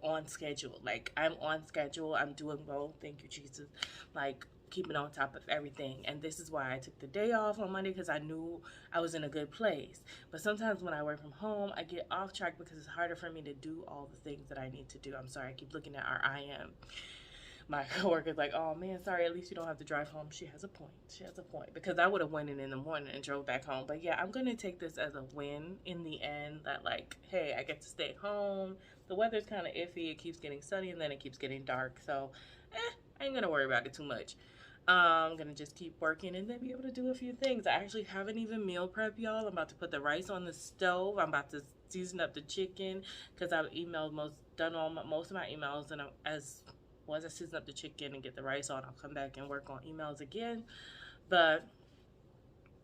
on schedule. Like, I'm on schedule. I'm doing well. Thank you, Jesus. Like, keeping on top of everything. And this is why I took the day off on Monday, because I knew I was in a good place. But sometimes when I work from home, I get off track because it's harder for me to do all the things that I need to do. I'm sorry, I keep looking at our IM. My coworker's like, oh man, sorry, at least you don't have to drive home. She has a point. She has a point. Because I would have went in the morning and drove back home. But yeah, I'm going to take this as a win in the end, that like, hey, I get to stay home. The weather's kind of iffy. It keeps getting sunny and then it keeps getting dark. So, I ain't going to worry about it too much. I'm going to just keep working and then be able to do a few things. I actually haven't even meal prep, y'all. I'm about to put the rice on the stove. I'm about to season up the chicken because I've done most of my emails, and once I season up the chicken and get the rice on, I'll come back and work on emails again. But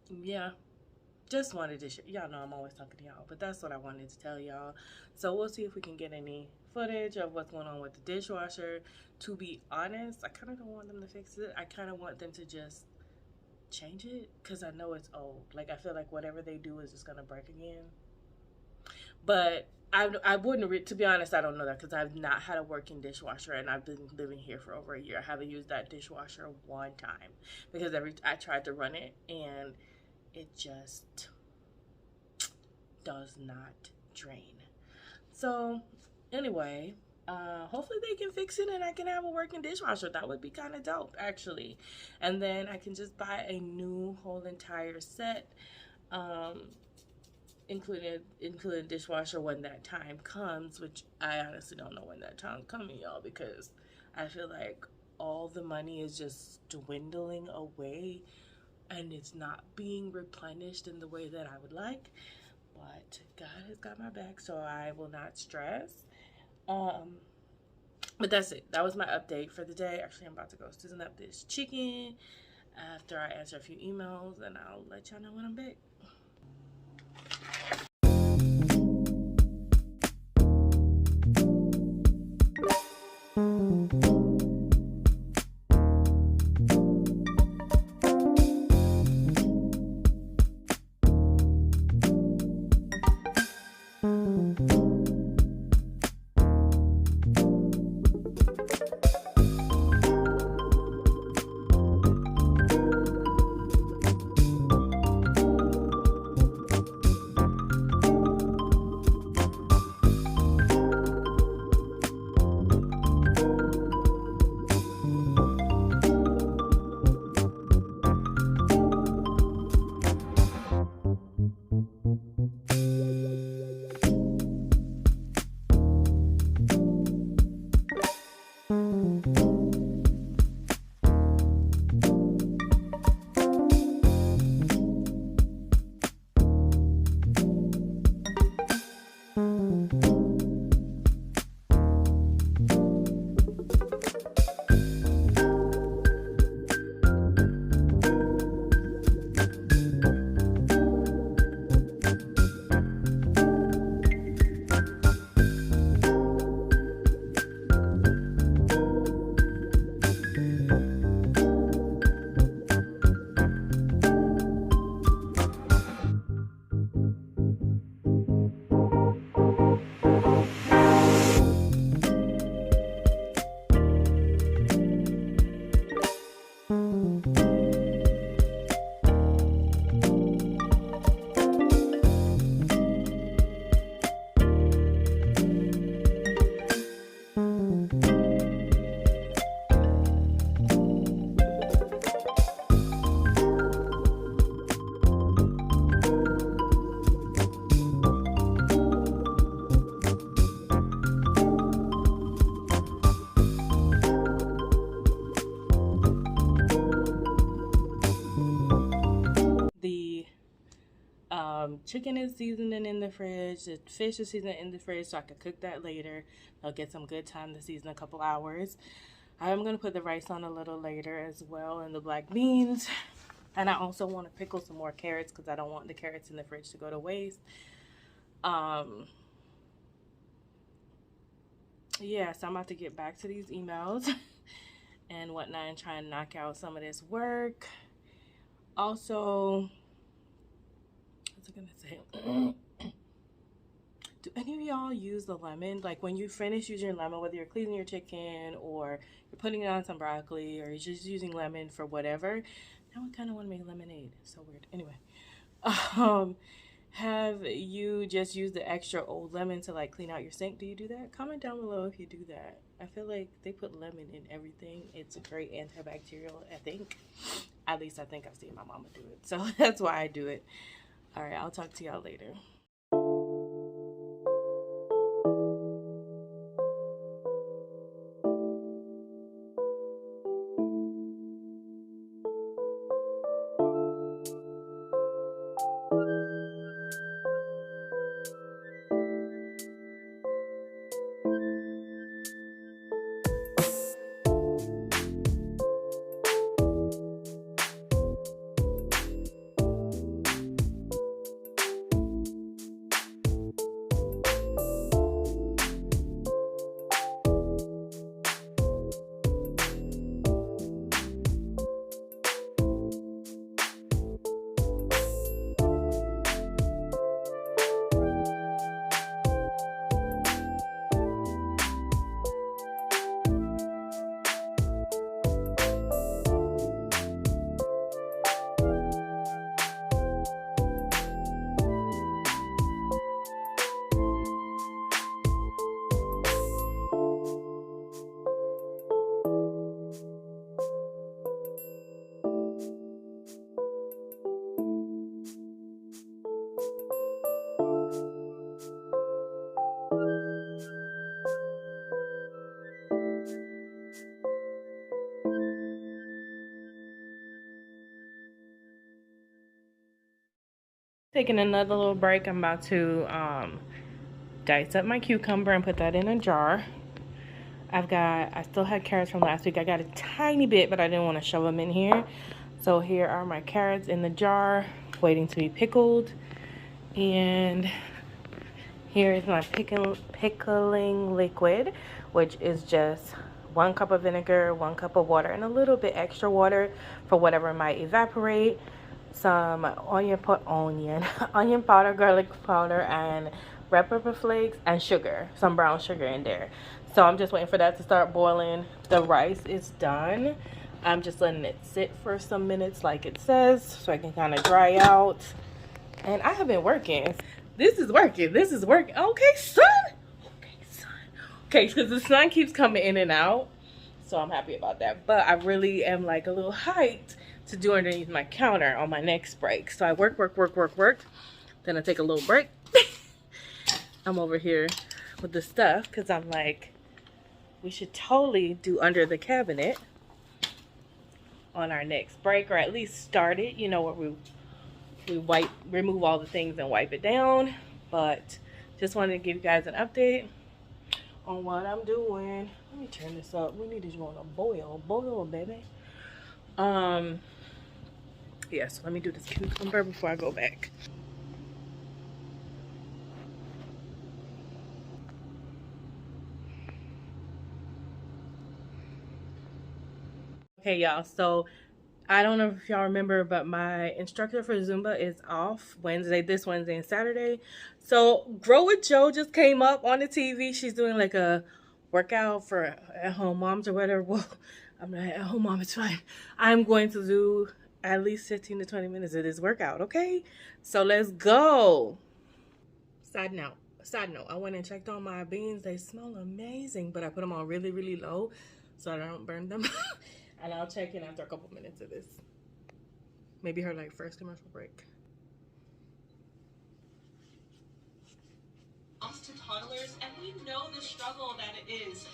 yeah, just wanted to y'all know I'm always talking to y'all, but that's what I wanted to tell y'all. So we'll see if we can get any footage of what's going on with the dishwasher. To be honest, I kind of don't want them to fix it. I kind of want them to just change it because I know it's old. Like, I feel like whatever they do is just gonna break again. But I wouldn't, to be honest, I don't know that because I've not had a working dishwasher and I've been living here for over a year. I haven't used that dishwasher one time because I tried to run it and it just does not drain. So anyway, hopefully they can fix it and I can have a working dishwasher. That would be kind of dope, actually. And then I can just buy a new whole entire set, including dishwasher when that time comes, which I honestly don't know when that time coming, y'all, because I feel like all the money is just dwindling away and it's not being replenished in the way that I would like. But God has got my back, so I will not stress. But that's it. That was my update for the day. Actually, I'm about to go season up this chicken after I answer a few emails, and I'll let y'all know when I'm back. Chicken is seasoning in the fridge. The fish is seasoning in the fridge, so I can cook that later. I'll get some good time to season a couple hours. I'm going to put the rice on a little later as well, and the black beans. And I also want to pickle some more carrots because I don't want the carrots in the fridge to go to waste. Yeah, so I'm about to get back to these emails and whatnot and try and knock out some of this work. Also, what was I gonna say? Do any of y'all use the lemon? Like when you finish using your lemon, whether you're cleaning your chicken or you're putting it on some broccoli or you're just using lemon for whatever. Now I kind of want to make lemonade. It's so weird. Anyway, have you just used the extra old lemon to like clean out your sink? Do you do that? Comment down below if you do that. I feel like they put lemon in everything. It's a great antibacterial, I think. At least I think I've seen my mama do it. So that's why I do it. All right, I'll talk to y'all later. Taking another little break. I'm about to dice up my cucumber and put that in a jar. I still had carrots from last week. I got a tiny bit, but I didn't want to shove them in here. So here are my carrots in the jar, waiting to be pickled. And here is my pickling liquid, which is just 1 cup of vinegar, 1 cup of water, and a little bit extra water for whatever might evaporate. Some onion powder, garlic powder, and red pepper flakes, and sugar, some brown sugar in there. So I'm just waiting for that to start boiling. The rice is done. I'm just letting it sit for some minutes like it says so I can kind of dry out. And I have been working. This is working. This is working. Okay, son. Okay, son. Okay, because the sun keeps coming in and out. So I'm happy about that. But I really am like a little hyped to do underneath my counter on my next break. So I work. Then I take a little break. I'm over here with the stuff because I'm like, we should totally do under the cabinet on our next break, or at least start it, you know, where we remove all the things and wipe it down. But just wanted to give you guys an update on what I'm doing. Let me turn this up. We need to go on a boil, baby. Yeah, so let me do this cucumber before I go back. Okay, y'all, so I don't know if y'all remember, but my instructor for Zumba is off this Wednesday and Saturday. So Grow with Joe just came up on the TV. She's doing like a workout for at-home moms or whatever. Well, I'm not at home mom, it's fine. I'm going to do at least 15 to 20 minutes of this workout, okay? So let's go. Side note, I went and checked on my beans. They smell amazing, but I put them on really, really low so I don't burn them. And I'll check in after a couple minutes of this. Maybe her like first commercial break. To toddlers, and we know the struggle that it is.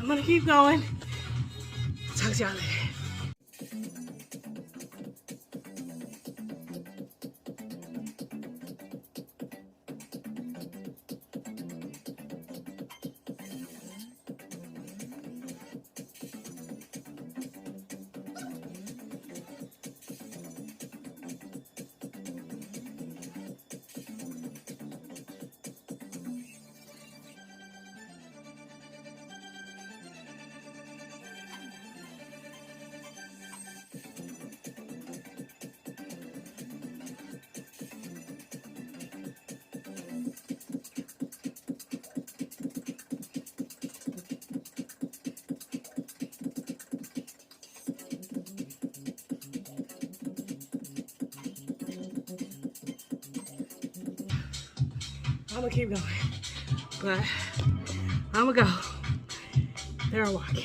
I'm gonna keep going. Talk to y'all later. I'm gonna keep going, but I'm gonna go. There I'm walking.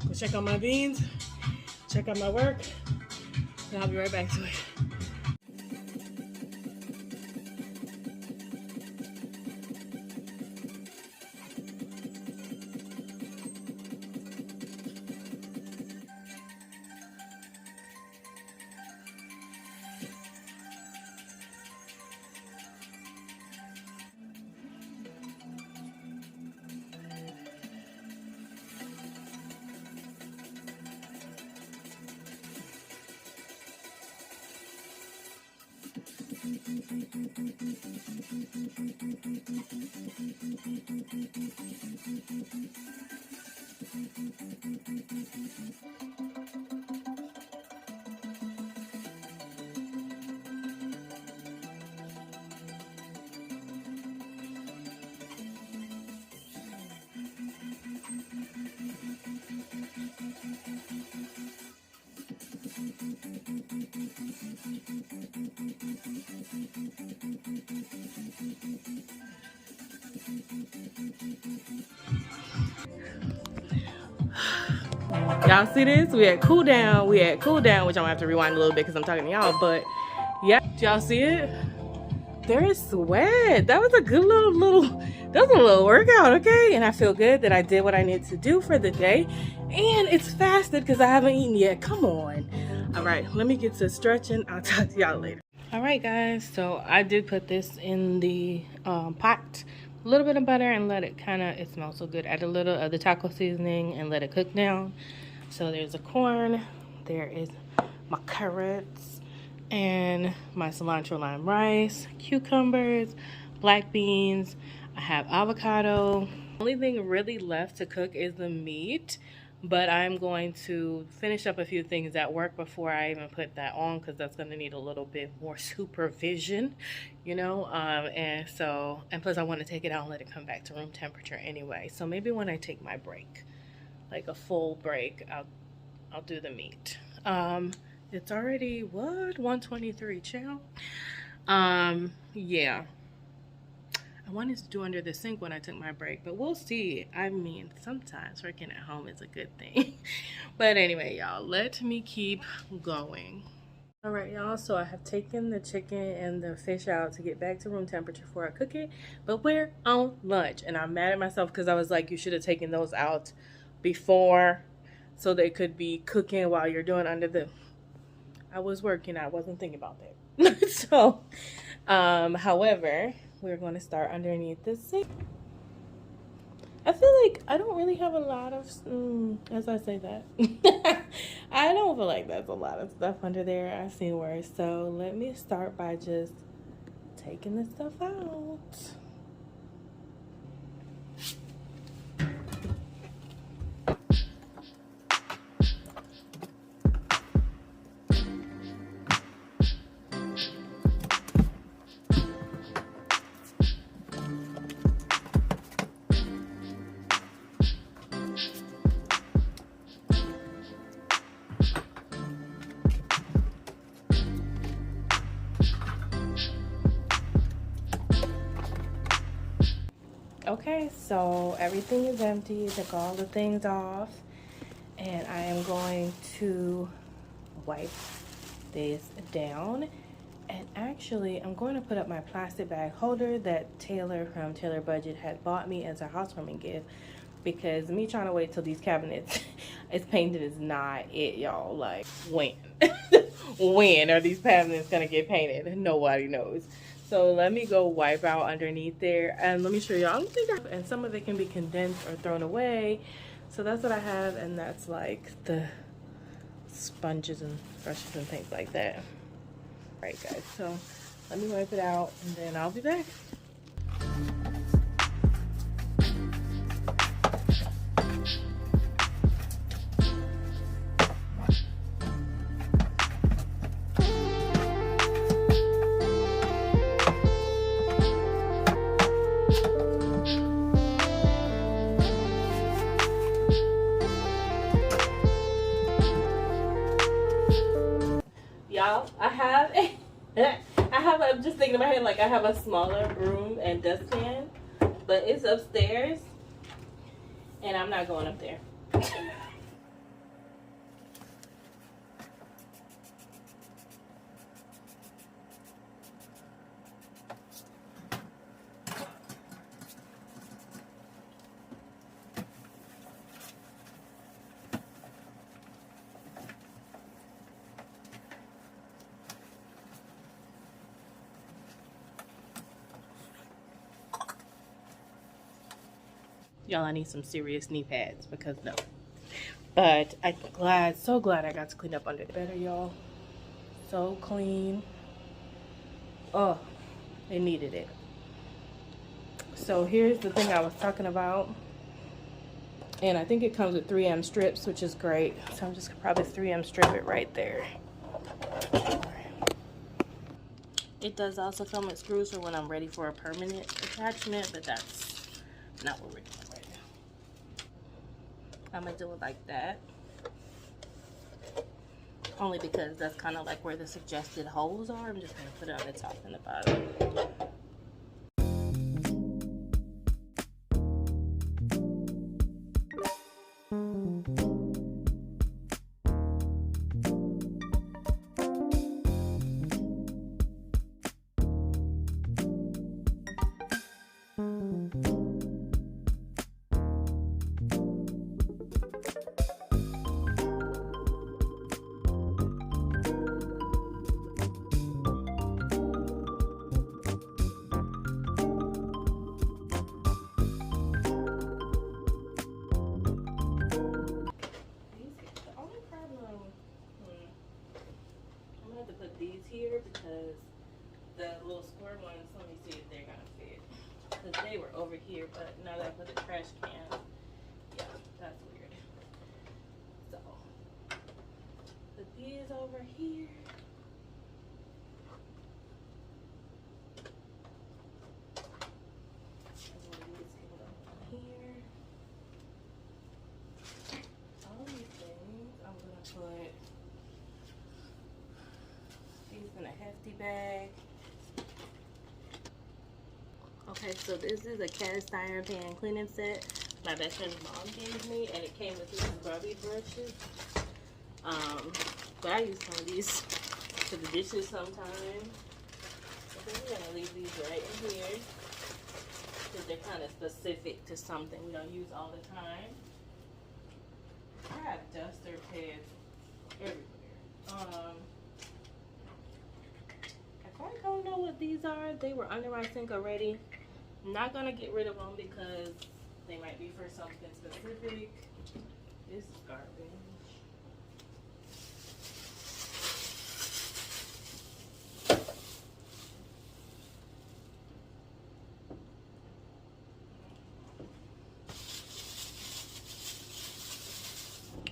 Go check on my beans, check on my work, and I'll be right back to it. Y'all see this? We had cool down, which I'm gonna have to rewind a little bit because I'm talking to y'all, but yeah, y'all see it? There is sweat. That was a good that was a little workout, okay? And I feel good that I did what I needed to do for the day. And it's fasted because I haven't eaten yet. Come on. All right, let me get to stretching. I'll talk to y'all later. All right, guys, so I did put this in the pot, a little bit of butter, and let it it smells so good. Add a little of the taco seasoning and let it cook down. So there's a corn, there is my carrots, and my cilantro lime rice, cucumbers, black beans. I have avocado. Only thing really left to cook is the meat, but I'm going to finish up a few things at work before I even put that on, because that's going to need a little bit more supervision, you know. And plus I want to take it out and let it come back to room temperature anyway. So maybe when I take my break, like a full break, I'll do the meat. It's already 1:23, chill. Yeah, I wanted to do under the sink when I took my break, but we'll see. I mean, sometimes working at home is a good thing. But anyway, y'all, let me keep going. All right, y'all, so I have taken the chicken and the fish out to get back to room temperature before I cook it, but we're on lunch, and I'm mad at myself because I was like, you should have taken those out before so they could be cooking while you're doing I was working, I wasn't thinking about that. So however, we're going to start underneath the sink. I feel like I don't really have a lot of as I say that I don't feel like there's a lot of stuff under there. I've seen worse. So let me start by just taking the stuff out. Okay, so everything is empty. Took all the things off, and I am going to wipe this down. And actually, I'm going to put up my plastic bag holder that Taylor from Taylor Budget had bought me as a housewarming gift, because me trying to wait till these cabinets is painted is not it, y'all. Like, when? When are these cabinets gonna get painted? Nobody knows. So let me go wipe out underneath there, and let me show y'all. And some of it can be condensed or thrown away. So that's what I have, and that's like the sponges and brushes and things like that. All right, guys, so let me wipe it out, and then I'll be back. Y'all, I'm just thinking in my head, like, I have a smaller broom and dustpan, but it's upstairs, and I'm not going up there. Y'all, I need some serious knee pads, because no. But I'm glad, so glad I got to clean up under the better, y'all. So clean. Oh, it needed it. So here's the thing I was talking about. And I think it comes with 3M strips, which is great. So I'm just gonna probably 3M strip it right there. It does also come with screws for when I'm ready for a permanent attachment, but that's not what we're doing right now. I'm gonna do it like that. Only because that's kind of like where the suggested holes are. I'm just gonna put it on the top and the bottom. These here because the little square ones, let me see if they're gonna fit, because they were over here, but now that I put the trash can, yeah, that's weird. So put these over here. And then these can go in here. All these things I'm gonna put in a hefty bag. Okay, so this is a cast iron pan cleaning set my best friend's mom gave me, and it came with these scrubby brushes. But I use some of these for the dishes sometimes. So we're gonna leave these right in here because they're kind of specific to something we don't use all the time. I have duster pads everywhere. I don't know what these are. They were under my sink already. I'm not gonna get rid of them because they might be for something specific. This is garbage.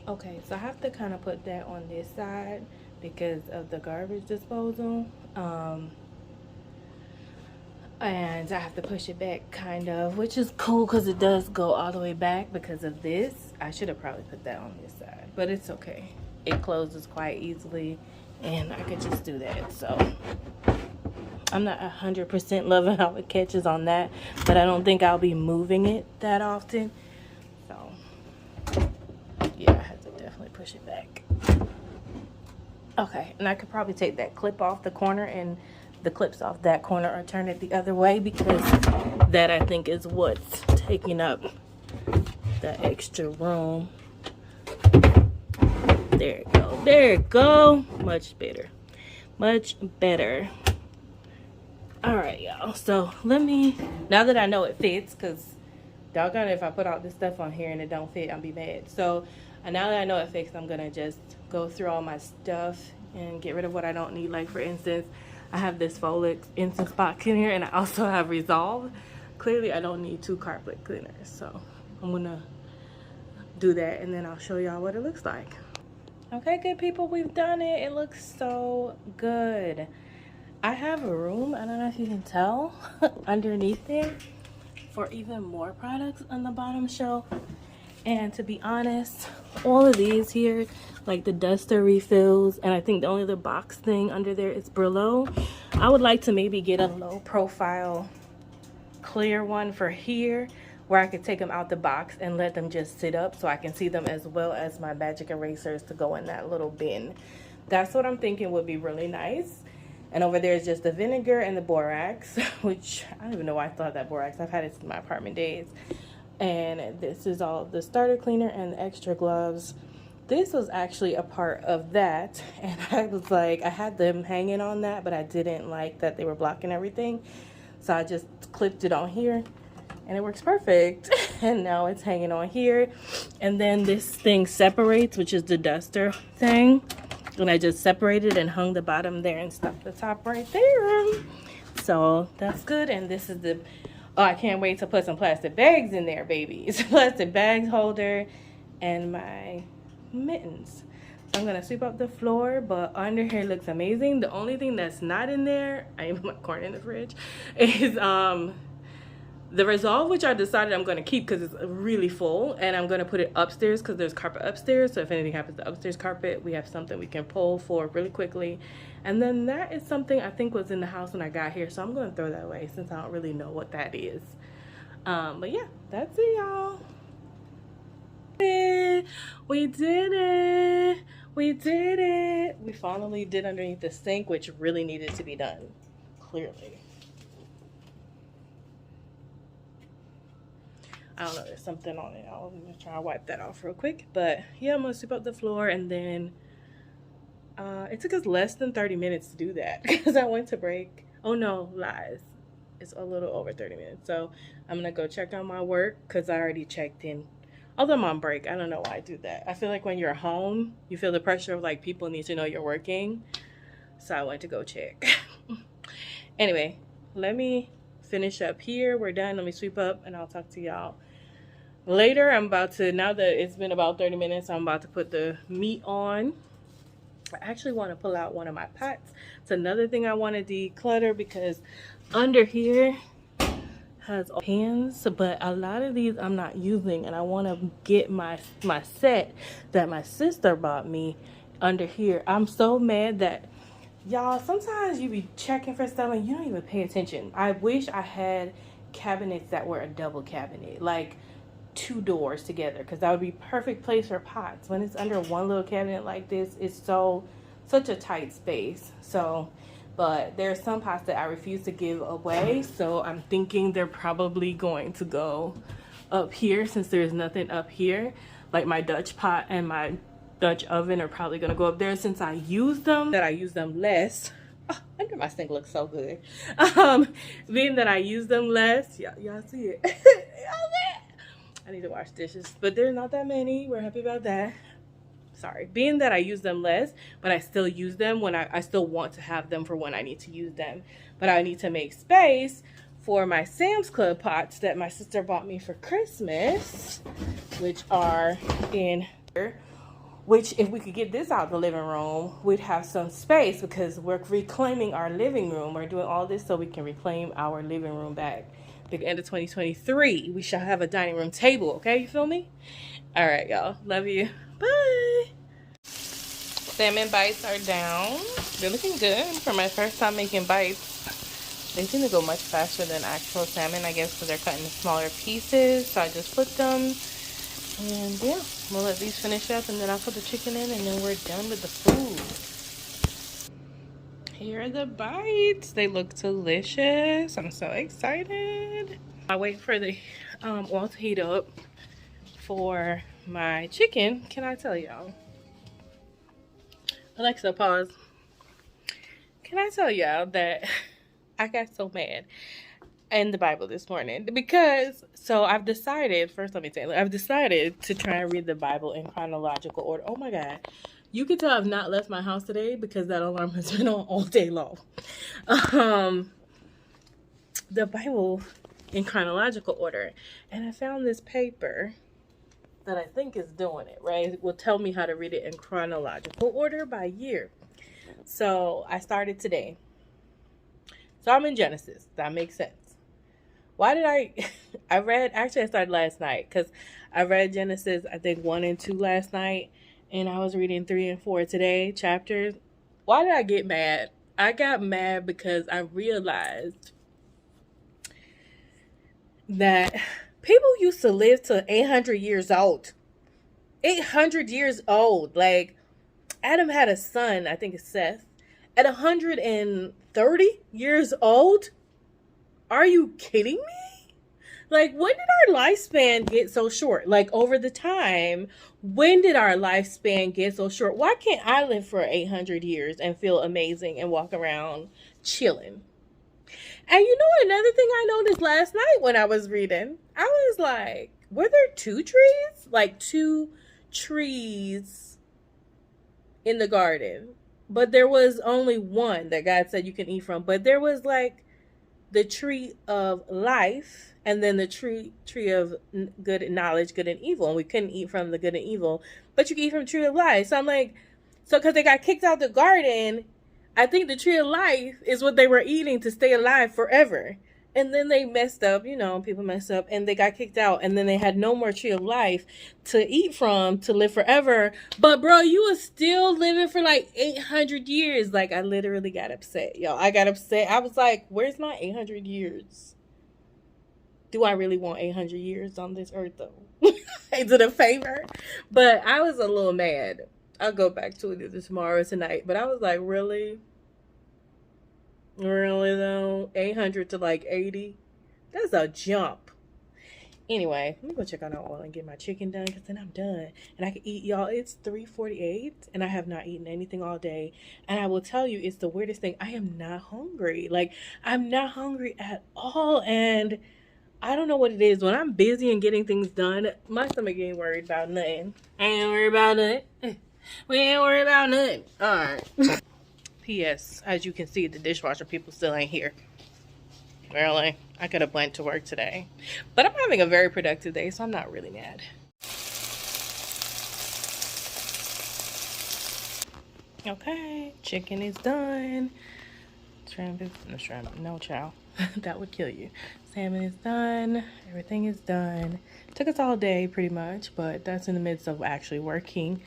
Okay, so I have to kind of put that on this side because of the garbage disposal. And I have to push it back kind of, which is cool because it does go all the way back because of this. I should have probably put that on this side, but it's okay. It closes quite easily and I could just do that. So I'm not 100% loving how it catches on that, but I don't think I'll be moving it that often. So yeah, I have to definitely push it back. Okay, and I could probably take that clip off the corner and the clips off that corner or turn it the other way because that I think is what's taking up the extra room. There it go. There it go. Much better. Much better. Alright, y'all. So let me, now that I know it fits, because doggone it, if I put all this stuff on here and it don't fit, I'll be mad. So now that I know it fits, I'm gonna just go through all my stuff and get rid of what I don't need. Like for instance, I have this Folex Instant Spot Cleaner and I also have Resolve. Clearly I don't need 2 carpet cleaners, so I'm gonna do that and then I'll show y'all what it looks like. Okay, good people, we've done it. It looks so good. I have a room, I don't know if you can tell, underneath there for even more products on the bottom shelf. And to be honest, all of these here, like the duster refills, and I think the only other box thing under there is Brillo. I would like to maybe get a low profile clear one for here where I could take them out the box and let them just sit up so I can see them, as well as my magic erasers to go in that little bin. That's what I'm thinking would be really nice. And over there is just the vinegar and the borax, which I don't even know why I thought that borax. I've had it since my apartment days. And this is all the starter cleaner and the extra gloves. This was actually a part of that, and I was like, I had them hanging on that, but I didn't like that they were blocking everything, so I just clipped it on here and it works perfect. And now it's hanging on here, and then this thing separates, which is the duster thing, And I just separated and hung the bottom there and stuck the top right there. So that's good. And this is the, oh, I can't wait to put some plastic bags in there, babies. Plastic bag holder and my mittens. So I'm gonna sweep up the floor, but under here looks amazing. The only thing that's not in there, I even put my corn in the fridge, is the Resolve, which I decided I'm going to keep because it's really full, and I'm going to put it upstairs because there's carpet upstairs. So if anything happens to upstairs carpet, we have something we can pull for really quickly. And then that is something I think was in the house when I got here, so I'm going to throw that away since I don't really know what that is. But yeah, that's it, y'all. We did it. We did it. We finally did underneath the sink, which really needed to be done, clearly. I don't know, there's something on it. I'm gonna try to wipe that off real quick. But yeah, I'm gonna sweep up the floor, and then it took us less than 30 minutes to do that because I went to break. Oh no, lies. It's a little over 30 minutes. So I'm gonna go check on my work because I already checked in. Although I'm on break, I don't know why I do that. I feel like when you're home, you feel the pressure of like people need to know you're working. So I went to go check. Anyway, let me finish up here. We're done. Let me sweep up and I'll talk to y'all later. I'm about to, now that it's been about 30 minutes, I'm about to put the meat on. I actually want to pull out one of my pots. It's another thing I want to declutter because under here has pans, but a lot of these I'm not using, and I want to get my set that my sister bought me under here. I'm so mad that y'all, sometimes you be checking for stuff and you don't even pay attention. I wish I had cabinets that were a double cabinet, like 2 doors together, because that would be perfect place for pots. When it's under one little cabinet like this, it's such a tight space. So, but there's some pots that I refuse to give away, so I'm thinking they're probably going to go up here since there's nothing up here. Like my Dutch pot and my Dutch oven are probably gonna go up there since I use them less. Oh, under my sink looks so good. Being that I use them less, y'all see it. I need to wash dishes, but there's not that many. We're happy about that. Sorry. Being that I use them less, but I still use them when I still want to have them for when I need to use them. But I need to make space for my Sam's Club pots that my sister bought me for Christmas, which are in here. Which, if we could get this out of the living room, we'd have some space because we're reclaiming our living room. We're doing all this so we can reclaim our living room back. The end of 2023, we shall have a dining room table, okay? You feel me? All right, y'all. Love you. Bye. Salmon bites are down. They're looking good for my first time making bites. They seem to go much faster than actual salmon, I guess, because they're cut into smaller pieces. So I just put them. And yeah, we'll let these finish up, and then I'll put the chicken in, and then we're done with the food. Here are the bites. They look delicious. I'm so excited. I wait for the oil to heat up for my chicken. Can I tell y'all? Alexa, pause. Can I tell y'all that I got so mad in the Bible this morning because, so I've decided, first let me tell you, I've decided to try and read the Bible in chronological order. Oh my God. You can tell I've not left my house today because that alarm has been on all day long. The Bible in chronological order. And I found this paper that I think is doing it, right? It will tell me how to read it in chronological order by year. So I started today. So I'm in Genesis. That makes sense. Why did I started last night because I read Genesis, I think 1 and 2 last night. And I was reading 3 and 4 today, chapters. Why did I get mad? I got mad because I realized that people used to live to 800 years old. 800 years old. Like, Adam had a son, I think it's Seth, at 130 years old. Are you kidding me? Like, when did our lifespan get so short? Like, over the time, when did our lifespan get so short? Why can't I live for 800 years and feel amazing and walk around chilling? And you know, another thing I noticed last night when I was reading, I was like, were there 2 trees? Like 2 trees in the garden. But there was only one that God said you can eat from. But there was like the tree of life and then the tree of good knowledge, good and evil. And we couldn't eat from the good and evil, but you can eat from the tree of life. So I'm like, so because they got kicked out the garden, I think the tree of life is what they were eating to stay alive forever. And then they messed up, you know, people messed up and they got kicked out. And then they had no more tree of life to eat from to live forever. But bro, you was still living for like 800 years. Like I literally got upset, y'all. I got upset. I was like, where's my 800 years? Do I really want 800 years on this earth though? Is it a favor? But I was a little mad. I'll go back to it either tomorrow or tonight. But I was like, really? Really though? 800 to like 80? That's a jump. Anyway, let me go check on our oil and get my chicken done because then I'm done. And I can eat, y'all. It's 3:48 and I have not eaten anything all day. And I will tell you, it's the weirdest thing. I am not hungry. Like, I'm not hungry at all. And I don't know what it is. When I'm busy and getting things done, my stomach ain't worried about nothing. I ain't worried about nothing. We ain't worried about nothing. All right. P.S. As you can see, the dishwasher people still ain't here. Really? I could have went to work today. But I'm having a very productive day, so I'm not really mad. Okay, chicken is done. Shrimp is, no shrimp, no chow. That would kill you. Salmon is done. Everything is done. Took us all day pretty much, but that's in the midst of actually working.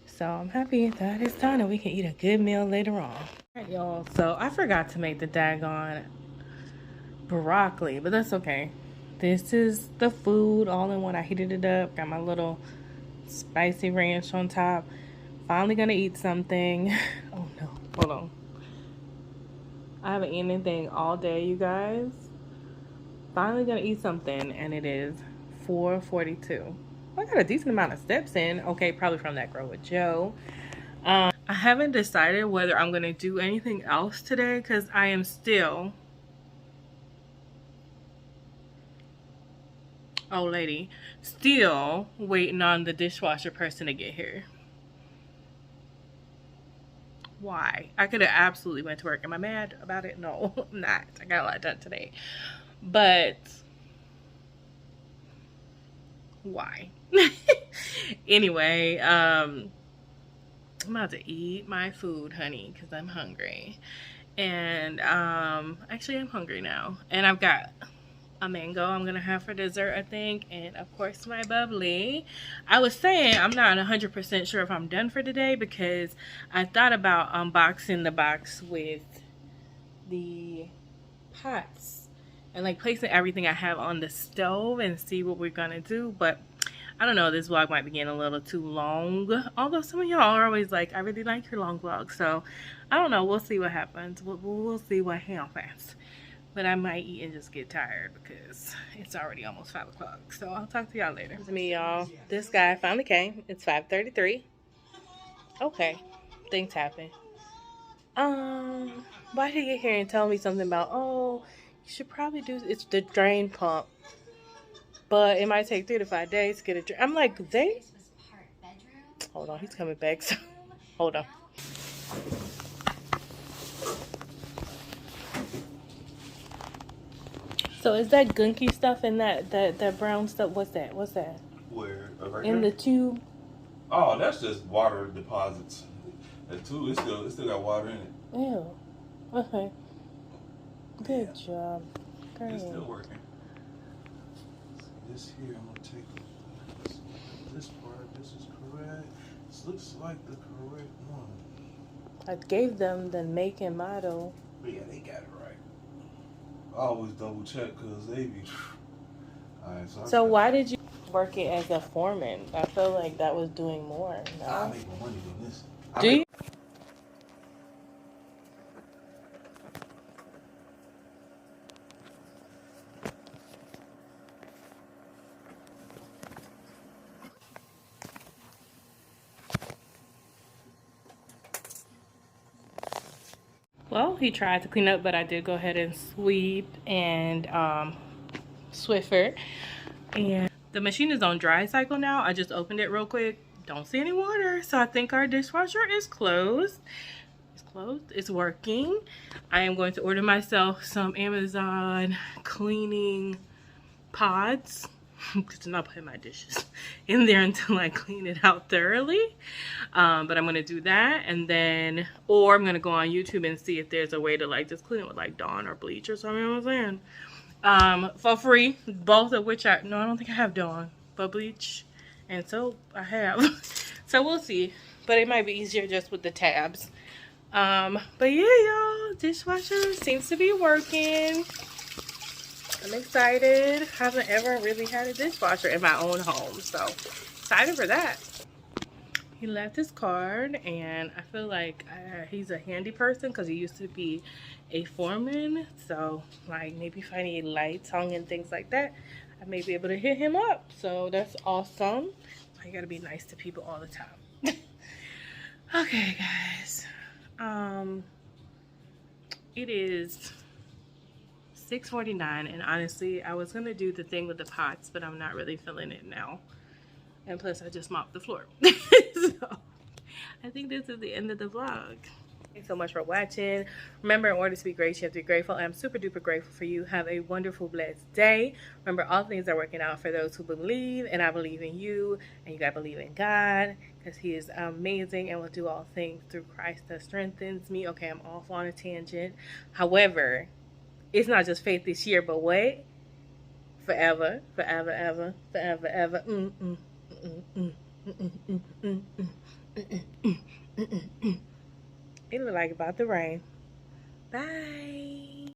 So I'm happy that it's done and we can eat a good meal later on. All right, y'all. So I forgot to make the daggone broccoli, but that's okay. This is the food all in one. I heated it up. Got my little spicy ranch on top. Finally gonna eat something. Oh no, hold on. I haven't eaten anything all day, you guys. Finally gonna eat something, and it is 4:42. I got a decent amount of steps in. Okay, probably from that Grow with Joe. I haven't decided whether I'm gonna do anything else today because I am still, oh lady, still waiting on the dishwasher person to get here. Why? I could have absolutely went to work. Am I mad about it? No, I'm not. I got a lot done today. But why? Anyway, I'm about to eat my food, honey, because I'm hungry. And actually I'm hungry now. And I've got a mango I'm gonna have for dessert, I think, and of course my bubbly. I was saying I'm not 100% sure if I'm done for today because I thought about unboxing the box with the pots and like placing everything I have on the stove and see what we're gonna do. But I don't know, this vlog might be getting a little too long, although some of y'all are always like, I really like your long vlogs. So I don't know, we'll see what happens. We'll see what happens. But I might eat and just get tired because it's already almost 5 o'clock. So I'll talk to y'all later. It's me, y'all. This guy finally came. It's 5:33. Okay, things happen. Why did he get here and tell me something about, oh, you should probably do, it's the drain pump, but it might take 3 to 5 days to get a drain. I'm like, hold on, he's coming back. So hold on. So is that gunky stuff in that brown stuff? What's that? What's that? Where? Right in there? the tube? Oh, that's just water deposits. The tube, it still got water in it. Ew. Okay. Good job. Great. It's still working. This here, I'm gonna take this part. This is correct. This looks like the correct one. I gave them the make and model. But yeah, they got it right. I always double check because they be. Alright, so why did you work it as a foreman? I feel like that was doing more. No? I make more money than this. Do you? Well, he tried to clean up, but I did go ahead and sweep and Swiffer. And the machine is on dry cycle now. I just opened it real quick. don't see any water. So I think our dishwasher is closed. It's closed. It's working. I am going to order myself some Amazon cleaning pods to not put my dishes in there until I clean it out thoroughly. But I'm gonna do that, and then, or I'm gonna go on YouTube and see if there's a way to like just clean it with like Dawn or bleach or something. You know what I'm saying? For free, both of which I don't think I have Dawn, but bleach and soap I have. So we'll see, but it might be easier just with the tabs. But yeah, y'all, dishwasher seems to be working. I'm excited. Haven't ever really had a dishwasher in my own home, so excited for that. He left his card, and I feel like he's a handy person because he used to be a foreman. So like maybe if I need lights hung and things like that, I may be able to hit him up. So that's awesome. I gotta be nice to people all the time. Okay, guys. It is 6:49, and honestly I was gonna do the thing with the pots, but I'm not really feeling it now, and plus I just mopped the floor. So I think this is the end of the vlog. Thanks so much for watching. Remember, in order to be great, you have to be grateful. I'm super duper grateful for you. Have a wonderful, blessed day. Remember, all things are working out for those who believe, and I believe in you, and you gotta believe in God, because he is amazing and will do all things through Christ that strengthens me. Okay, I'm off on a tangent. However, it's not just faith this year, but what? Forever, forever, ever, forever, ever. It look like about to rain. Bye.